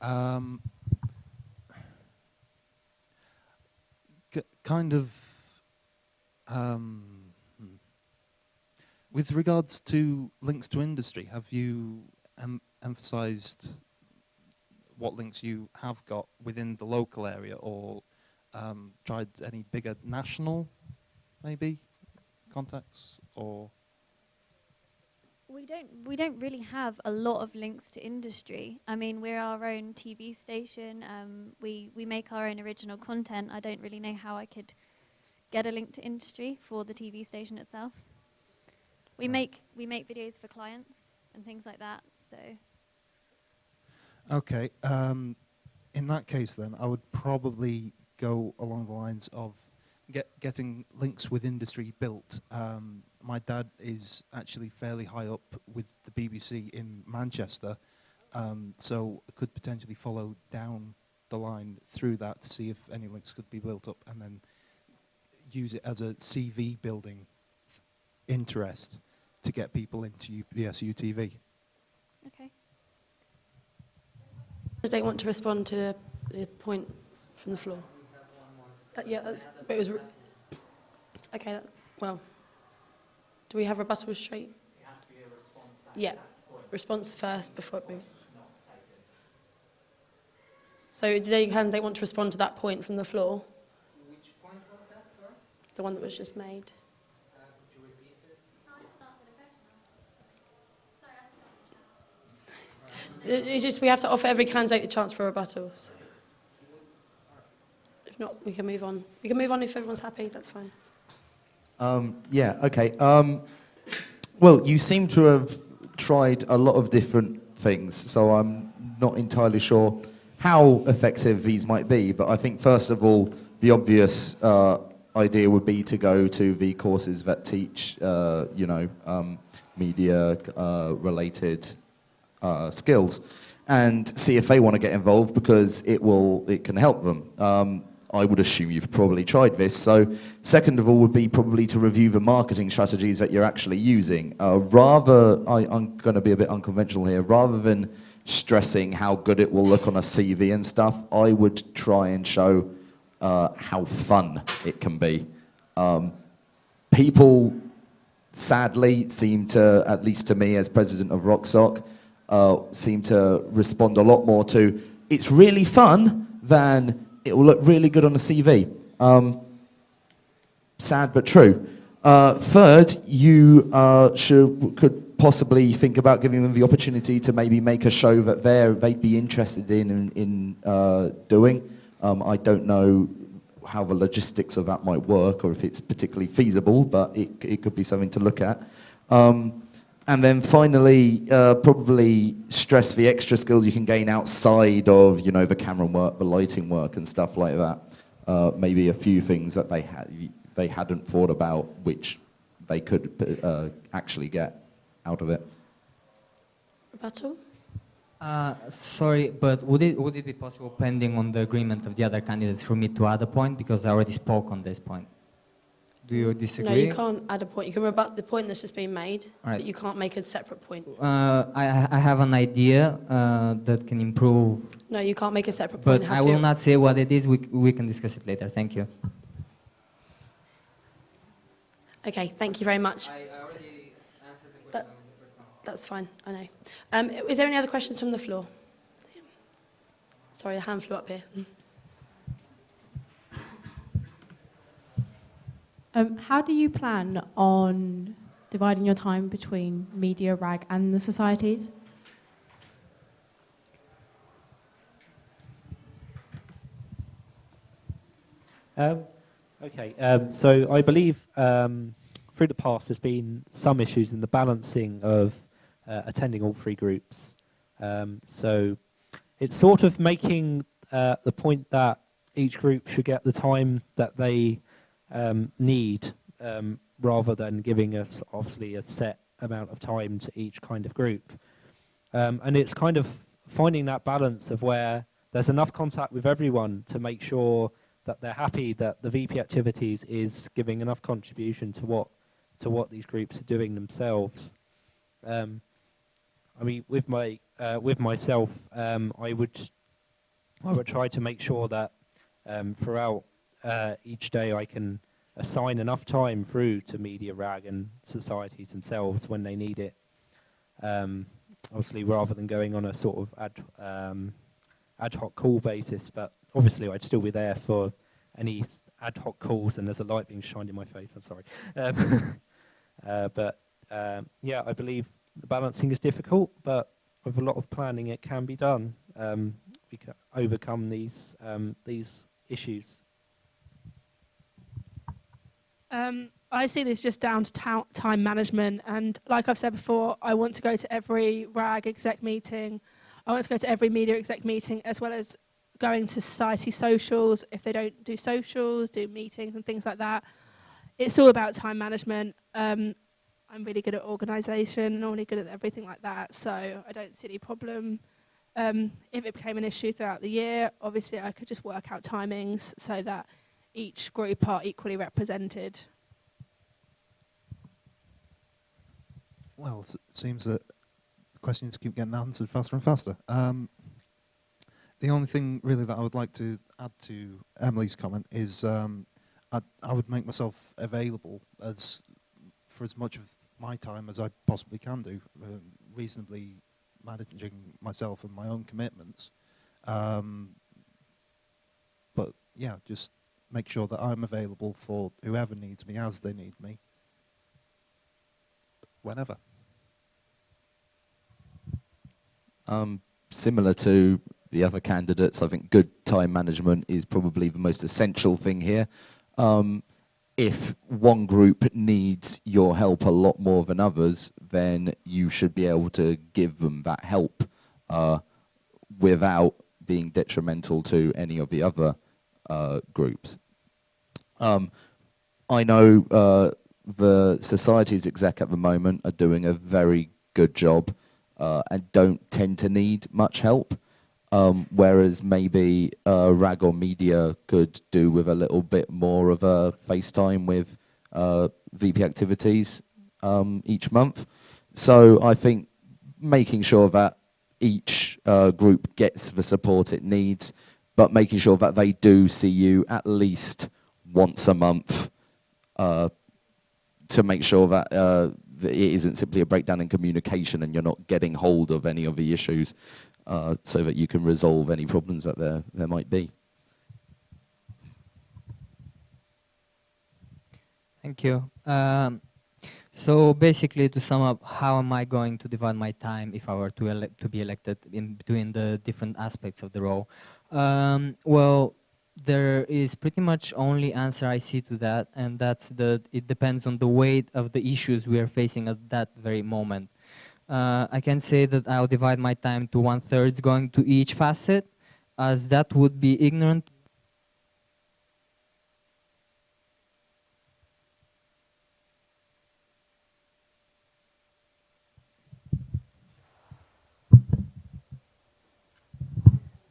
With regards to links to industry, have you emphasised what links you have got within the local area, or tried any bigger national, maybe, contacts, or? We don't really have a lot of links to industry. I mean, we're our own TV station. We make our own original content. I don't really know how I could get a link to industry for the TV station itself. We make videos for clients and things like that. So. Okay. In that case, then, I would probably go along the lines of getting links with industry built. My dad is actually fairly high up with the BBC in Manchester, so I could potentially follow down the line through that to see if any links could be built up, and then use it as a CV building interest to get people into UPSU TV. Okay. Did they want to respond to the point from the floor? Yeah, it was. Okay, well, do we have rebuttal straight? It has to be a response Yeah, response first before it moves. So do they candidate want to respond to that point from the floor? Which point was that, sorry? The one that was just made. Could you repeat it? It's just we have to offer every candidate the chance for a rebuttal. So. If not, we can move on. We can move on if everyone's happy, that's fine. Yeah, okay. Well, you seem to have tried a lot of different things, so I'm not entirely sure how effective these might be, but I think first of all, the obvious idea would be to go to the courses that teach, media-related skills, and see if they want to get involved, because it can help them. I would assume you've probably tried this. So second of all would be probably to review the marketing strategies that you're actually using. I'm going to be a bit unconventional here. Rather than stressing how good it will look on a CV and stuff, I would try and show how fun it can be. People, sadly, seem to, at least to me as president of RockSock, seem to respond a lot more to, it's really fun, than it will look really good on a CV. Sad but true. Third, you could possibly think about giving them the opportunity to maybe make a show that they'd be interested in doing. I don't know how the logistics of that might work, or if it's particularly feasible, but it could be something to look at. And then finally, probably stress the extra skills you can gain outside of, the camera work, the lighting work, and stuff like that. Maybe a few things that they hadn't thought about, which they could actually get out of it. Rebuttal? Sorry, but would it be possible, pending on the agreement of the other candidates, for me to add a point, because I already spoke on this point? Do you disagree? No, you can't add a point. You can rebut the point that's just been made, right, but you can't make a separate point. I have an idea that can improve. No, you can't make a separate point. But I will not say what it is. We can discuss it later. Thank you. Okay, thank you very much. I already answered the question. That's fine, I know. Is there any other questions from the floor? Sorry, a hand flew up here. How do you plan on dividing your time between media, RAG, and the societies? Okay, so I believe through the past there's been some issues in the balancing of attending all three groups. So it's sort of making the point that each group should get the time that they need, rather than giving us obviously a set amount of time to each kind of group. And it's kind of finding that balance of where there's enough contact with everyone to make sure that they're happy that the VP activities is giving enough contribution to what these groups are doing themselves. I mean, with myself, I would try to make sure that throughout each day I can assign enough time through to media, RAG, and societies themselves when they need it. Obviously, rather than going on a sort of ad hoc call basis, but obviously I'd still be there for any ad hoc calls, and there's a light being shined in my face, I'm sorry. Yeah, I believe the balancing is difficult, but with a lot of planning it can be done. We can overcome these issues. I see this just down to time management, and like I've said before, I want to go to every RAG exec meeting, I want to go to every media exec meeting, as well as going to society socials. If they don't do socials, do meetings and things like that. It's all about time management. I'm really good at organisation, normally good at everything like that, so I don't see any problem. If it became an issue throughout the year, obviously I could just work out timings so that each group are equally represented. Well, it seems that questions keep getting answered faster and faster. The only thing really that I would like to add to Emily's comment is I would make myself available for as much of my time as I possibly can do, reasonably managing myself and my own commitments. But yeah, just make sure that I'm available for whoever needs me as they need me, whenever. Similar to the other candidates, I think good time management is probably the most essential thing here. If one group needs your help a lot more than others, then you should be able to give them that help without being detrimental to any of the other groups. I know the Society's exec at the moment are doing a very good job and don't tend to need much help, whereas maybe RAG or Media could do with a little bit more of a FaceTime with VP Activities each month. So I think making sure that each group gets the support it needs, but making sure that they do see you at least once a month to make sure that it isn't simply a breakdown in communication and you're not getting hold of any of the issues so that you can resolve any problems that there might be. Thank you. So basically, to sum up, how am I going to divide my time if I were to be elected in between the different aspects of the role? Well, there is pretty much only answer I see to that, and that's that it depends on the weight of the issues we are facing at that very moment. I can say that I'll divide my time to 1/3 going to each facet, as that would be ignorant.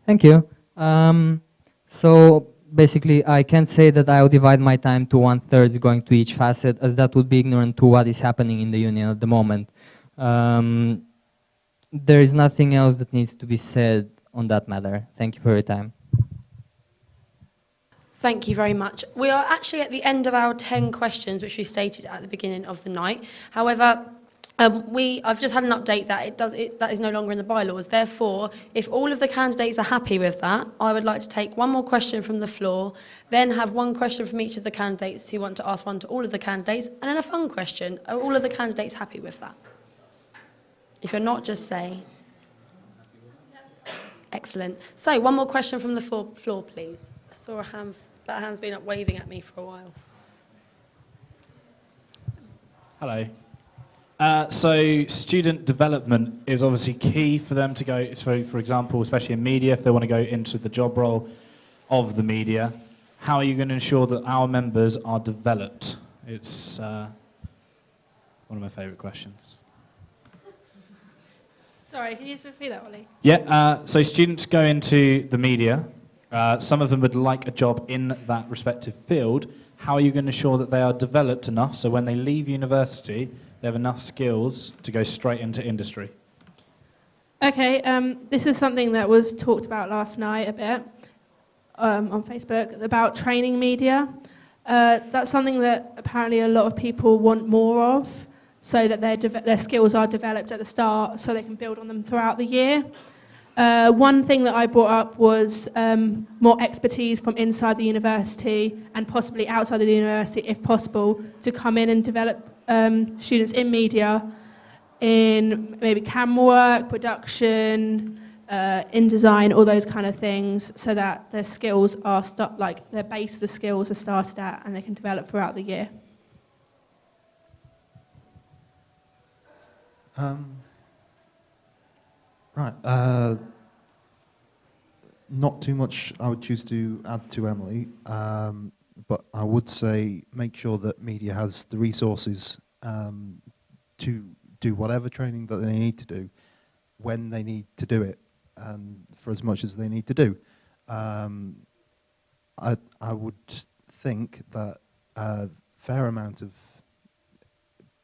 Thank you. So basically, I can say that I'll divide my time to 1/3 going to each facet, as that would be ignorant to what is happening in the union at the moment. There is nothing else that needs to be said on that matter. Thank you for your time. Thank you very much. We are actually at the end of our 10 questions, which we stated at the beginning of the night. However, I've just had an update that that is no longer in the bylaws. Therefore, if all of the candidates are happy with that, I would like to take one more question from the floor, then have one question from each of the candidates who want to ask one to all of the candidates, and then a fun question. Are all of the candidates happy with that? If you're not, just say. Excellent. So, one more question from the floor, please. I saw that hand's been up waving at me for a while. Hello. So student development is obviously key for them to go, so for example, especially in media, if they want to go into the job role of the media, how are you going to ensure that our members are developed? It's one of my favourite questions. Sorry, can you just repeat that, Ollie? Yeah, so students go into the media. Some of them would like a job in that respective field. How are you going to ensure that they are developed enough so when they leave university, they have enough skills to go straight into industry? Okay, this is something that was talked about last night a bit on Facebook about training media. That's something that apparently a lot of people want more of, so that their skills are developed at the start so they can build on them throughout the year. One thing that I brought up was more expertise from inside the university and possibly outside of the university, if possible, to come in and develop students in media, in maybe camera work, production, in design, all those kind of things, so that their skills are their base of the skills are started at and they can develop throughout the year. Right. Not too much I would choose to add to Emily, but I would say make sure that media has the resources to do whatever training that they need to do when they need to do it, and for as much as they need to do. I would think that a fair amount of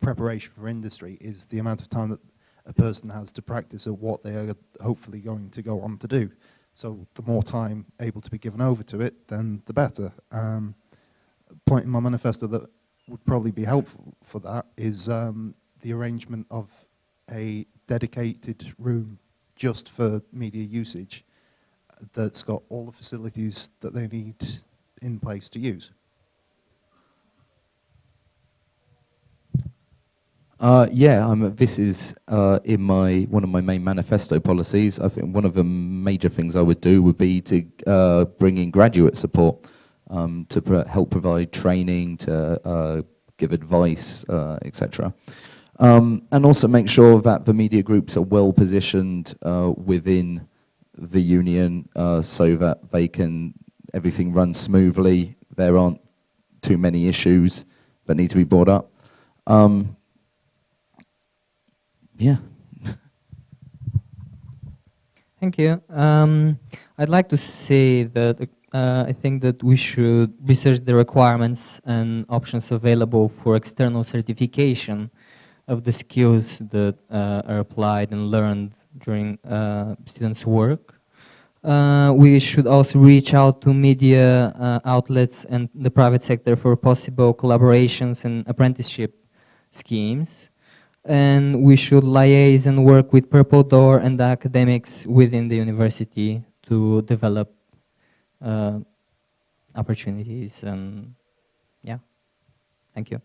preparation for industry is the amount of time that a person has to practice at what they are hopefully going to go on to do. So the more time able to be given over to it, then the better. A point in my manifesto that would probably be helpful for that is the arrangement of a dedicated room just for media usage that's got all the facilities that they need in place to use? This is in one of my main manifesto policies. I think one of the major things I would do would be to bring in graduate support to help provide training, to give advice, etc. And also make sure that the media groups are well positioned within the union so that everything runs smoothly. There aren't too many issues that need to be brought up. Yeah. Thank you. I'd like to say that I think that we should research the requirements and options available for external certification of the skills that are applied and learned during students' work. We should also reach out to media outlets and the private sector for possible collaborations and apprenticeship schemes. And we should liaise and work with Purple Door and the academics within the university to develop opportunities. And yeah, thank you.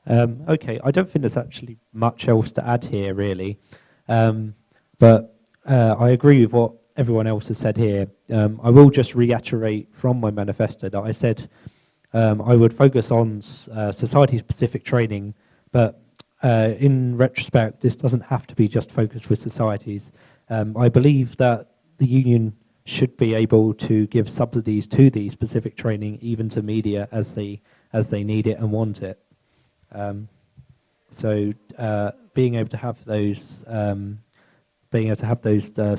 Okay, I don't think there's actually much else to add here, really. But I agree with what everyone else has said here. I will just reiterate from my manifesto that I said I would focus on society-specific training, but in retrospect, this doesn't have to be just focused with societies. I believe that the union should be able to give subsidies to the specific training, even to media, as they need it and want it. So being able to have those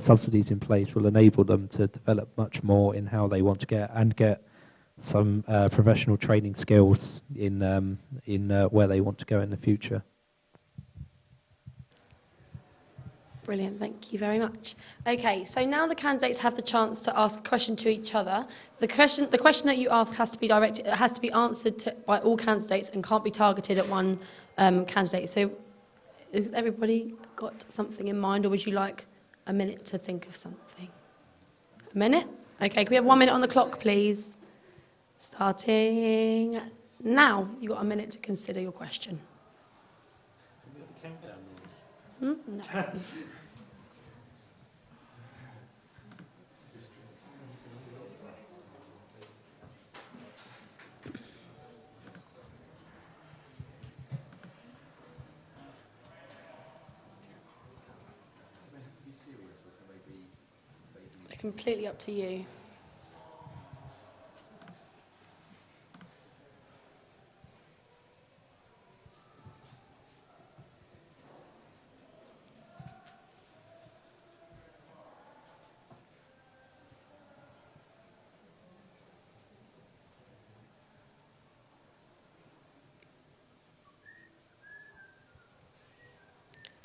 subsidies in place will enable them to develop much more in how they want to get some professional training skills in where they want to go in the future. Brilliant, thank you very much. Okay, so now the candidates have the chance to ask a question to each other. The question that you ask has to be answered by all candidates and can't be targeted at one candidate. So, has everybody got something in mind, or would you like a minute to think of something? A minute? Okay, can we have 1 minute on the clock, please? Starting now. You've got a minute to consider your question. No. They're completely up to you.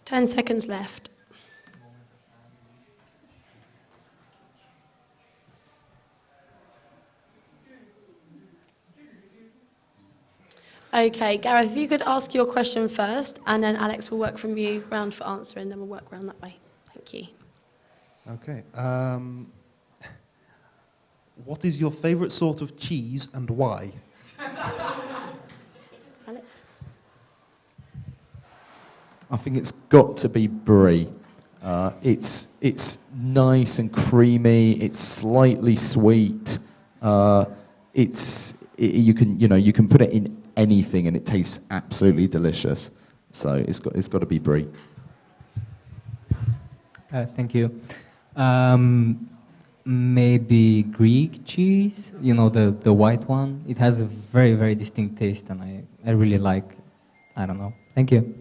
Ten seconds left. Okay, Gareth, if you could ask your question first, and then Alex will work from you round for answering, then we'll work around that way. Thank you. Okay. What is your favourite sort of cheese and why? Alex? I think it's got to be brie. It's nice and creamy. It's slightly sweet. You can put it in anything and it tastes absolutely delicious. So it's got to be brie. Thank you. Maybe Greek cheese, the white one. It has a very, very distinct taste, and I really like. I don't know. Thank you.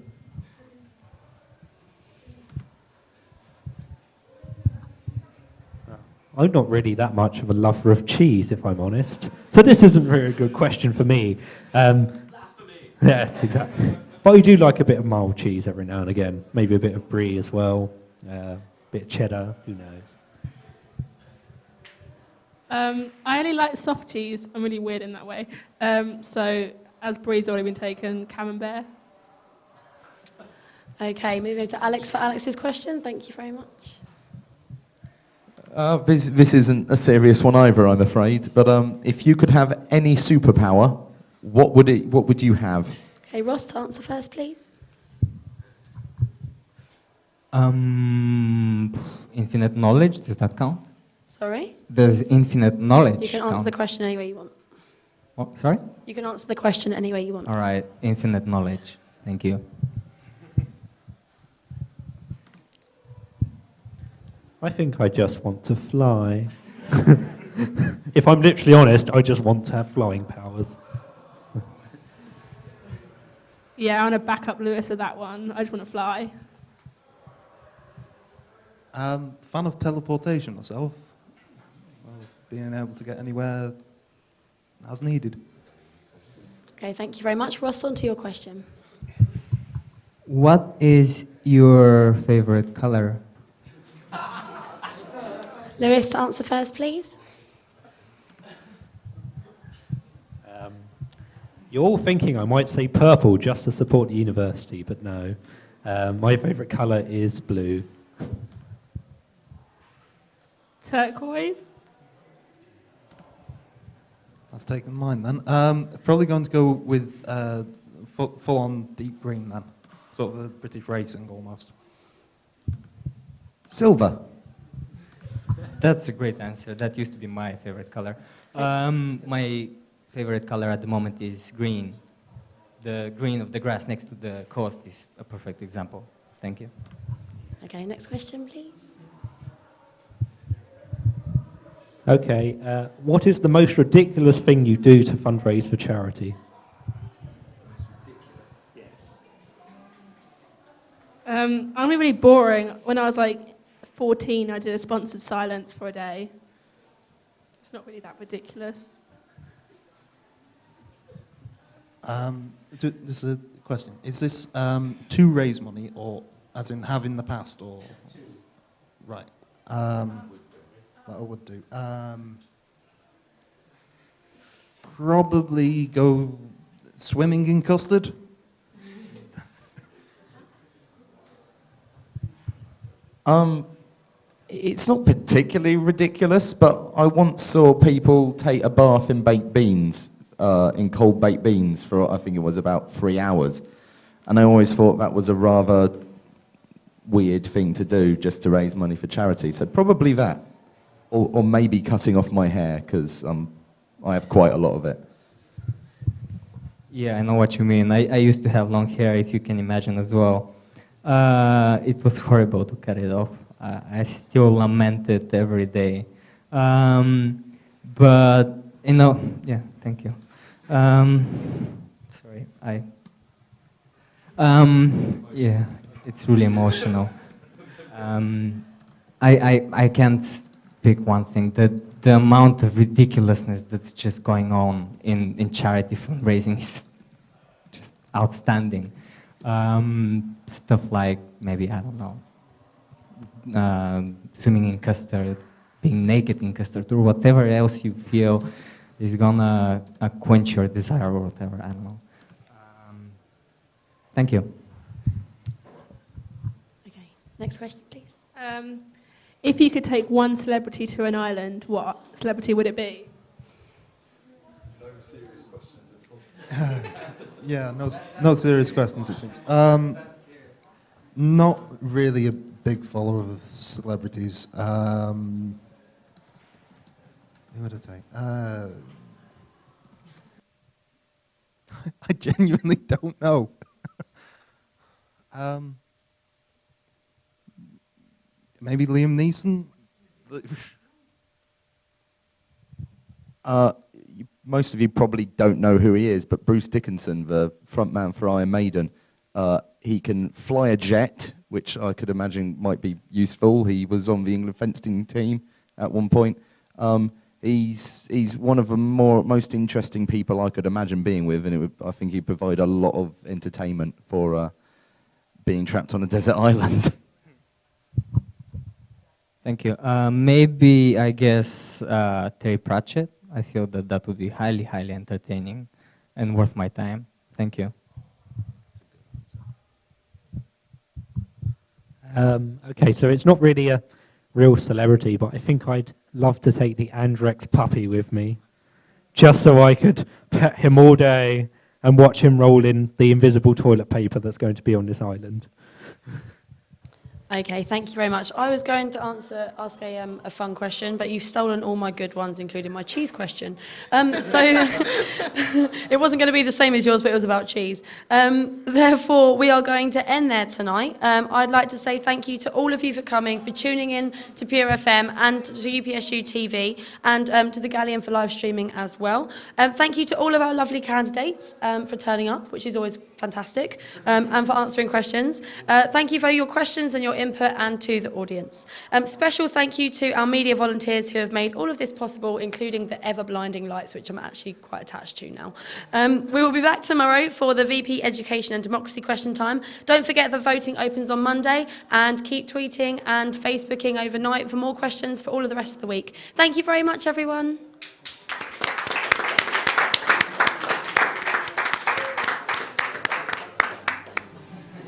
I'm not really that much of a lover of cheese, if I'm honest. So this isn't really a good question for me. Yes, exactly. But I do like a bit of mild cheese every now and again. Maybe a bit of brie as well. A bit of cheddar, who knows. I only like soft cheese. I'm really weird in that way. So as Bree's already been taken, Camembert. Okay, moving to Alex for Alex's question. Thank you very much. This isn't a serious one either, I'm afraid. But if you could have any superpower, what would you have? Okay, Ross, to answer first, please. Infinite knowledge, does that count? Sorry? Does infinite knowledge You can answer count? the question any way you want. Oh, sorry? You can answer the question any way you want. All right, infinite knowledge. Thank you. I think I just want to fly. If I'm literally honest, I just want to have flying powers. Yeah, I'm going to back up Lewis with that one. I just want to fly. Fan of teleportation myself. Being able to get anywhere as needed. Okay, thank you very much. Ross, on to your question. What is your favorite color? Lewis, to answer first, please. You're all thinking I might say purple just to support the university, but no. My favourite colour is blue. Turquoise? That's taken mine then. Probably going to go with full-on deep green then. Sort of a British racing almost. Silver. That's a great answer. That used to be my favorite color. My favorite color at the moment is green. The green of the grass next to the coast is a perfect example. Thank you. Okay, next question, please. Okay, what is the most ridiculous thing you do to fundraise for charity? I'm going to be really boring. When I was like 14, I did a sponsored silence for a day. It's not really that ridiculous. This is a question. Is this to raise money, or as in have in the past, or right? That I would do. Probably go swimming in custard. It's not particularly ridiculous, but I once saw people take a bath in baked beans, in cold baked beans for, I think it was about 3 hours. And I always thought that was a rather weird thing to do just to raise money for charity. So probably that. Or maybe cutting off my hair, because I have quite a lot of it. Yeah, I know what you mean. I used to have long hair, if you can imagine as well. It was horrible to cut it off. I still lament it every day. But, you know, yeah, thank you. Sorry, yeah, it's really emotional. I can't pick one thing. The amount of ridiculousness that's just going on in charity fundraising is just outstanding. Stuff like maybe, I don't know, swimming in custard, being naked in custard, or whatever else you feel is gonna quench your desire or whatever, I don't know. Thank you. Okay, next question, please. If you could take one celebrity to an island, what celebrity would it be? No serious questions. Yeah, no serious questions, it seems. Not really a big follower of celebrities. Who would I take? I genuinely don't know. Maybe Liam Neeson? Most of you probably don't know who he is, but Bruce Dickinson, the frontman for Iron Maiden, he can fly a jet, which I could imagine might be useful. He was on the England fencing team at one point. He's one of the most interesting people I could imagine being with, and I think he'd provide a lot of entertainment for being trapped on a desert island. Thank you. Maybe, I guess, Terry Pratchett. I feel that would be highly, highly entertaining. and worth my time. Thank you. Okay, so it's not really a real celebrity, but I think I'd love to take the Andrex puppy with me, just so I could pet him all day and watch him roll in the invisible toilet paper that's going to be on this island. Okay, thank you very much. I was going to ask a fun question, but you've stolen all my good ones, including my cheese question. It wasn't going to be the same as yours, but it was about cheese. Therefore, we are going to end there tonight. I'd like to say thank you to all of you for coming, for tuning in to Pure FM and to UPSU TV, and to the Galleon for live streaming as well. Thank you to all of our lovely candidates for turning up, which is always fantastic, and for answering questions. Thank you for your questions and your input, and to the audience. Special thank you to our media volunteers who have made all of this possible, including the ever-blinding lights, which I'm actually quite attached to now. We will be back tomorrow for the VP Education and Democracy question time. Don't forget the voting opens on Monday, and keep tweeting and Facebooking overnight for more questions for all of the rest of the week. Thank you very much, everyone.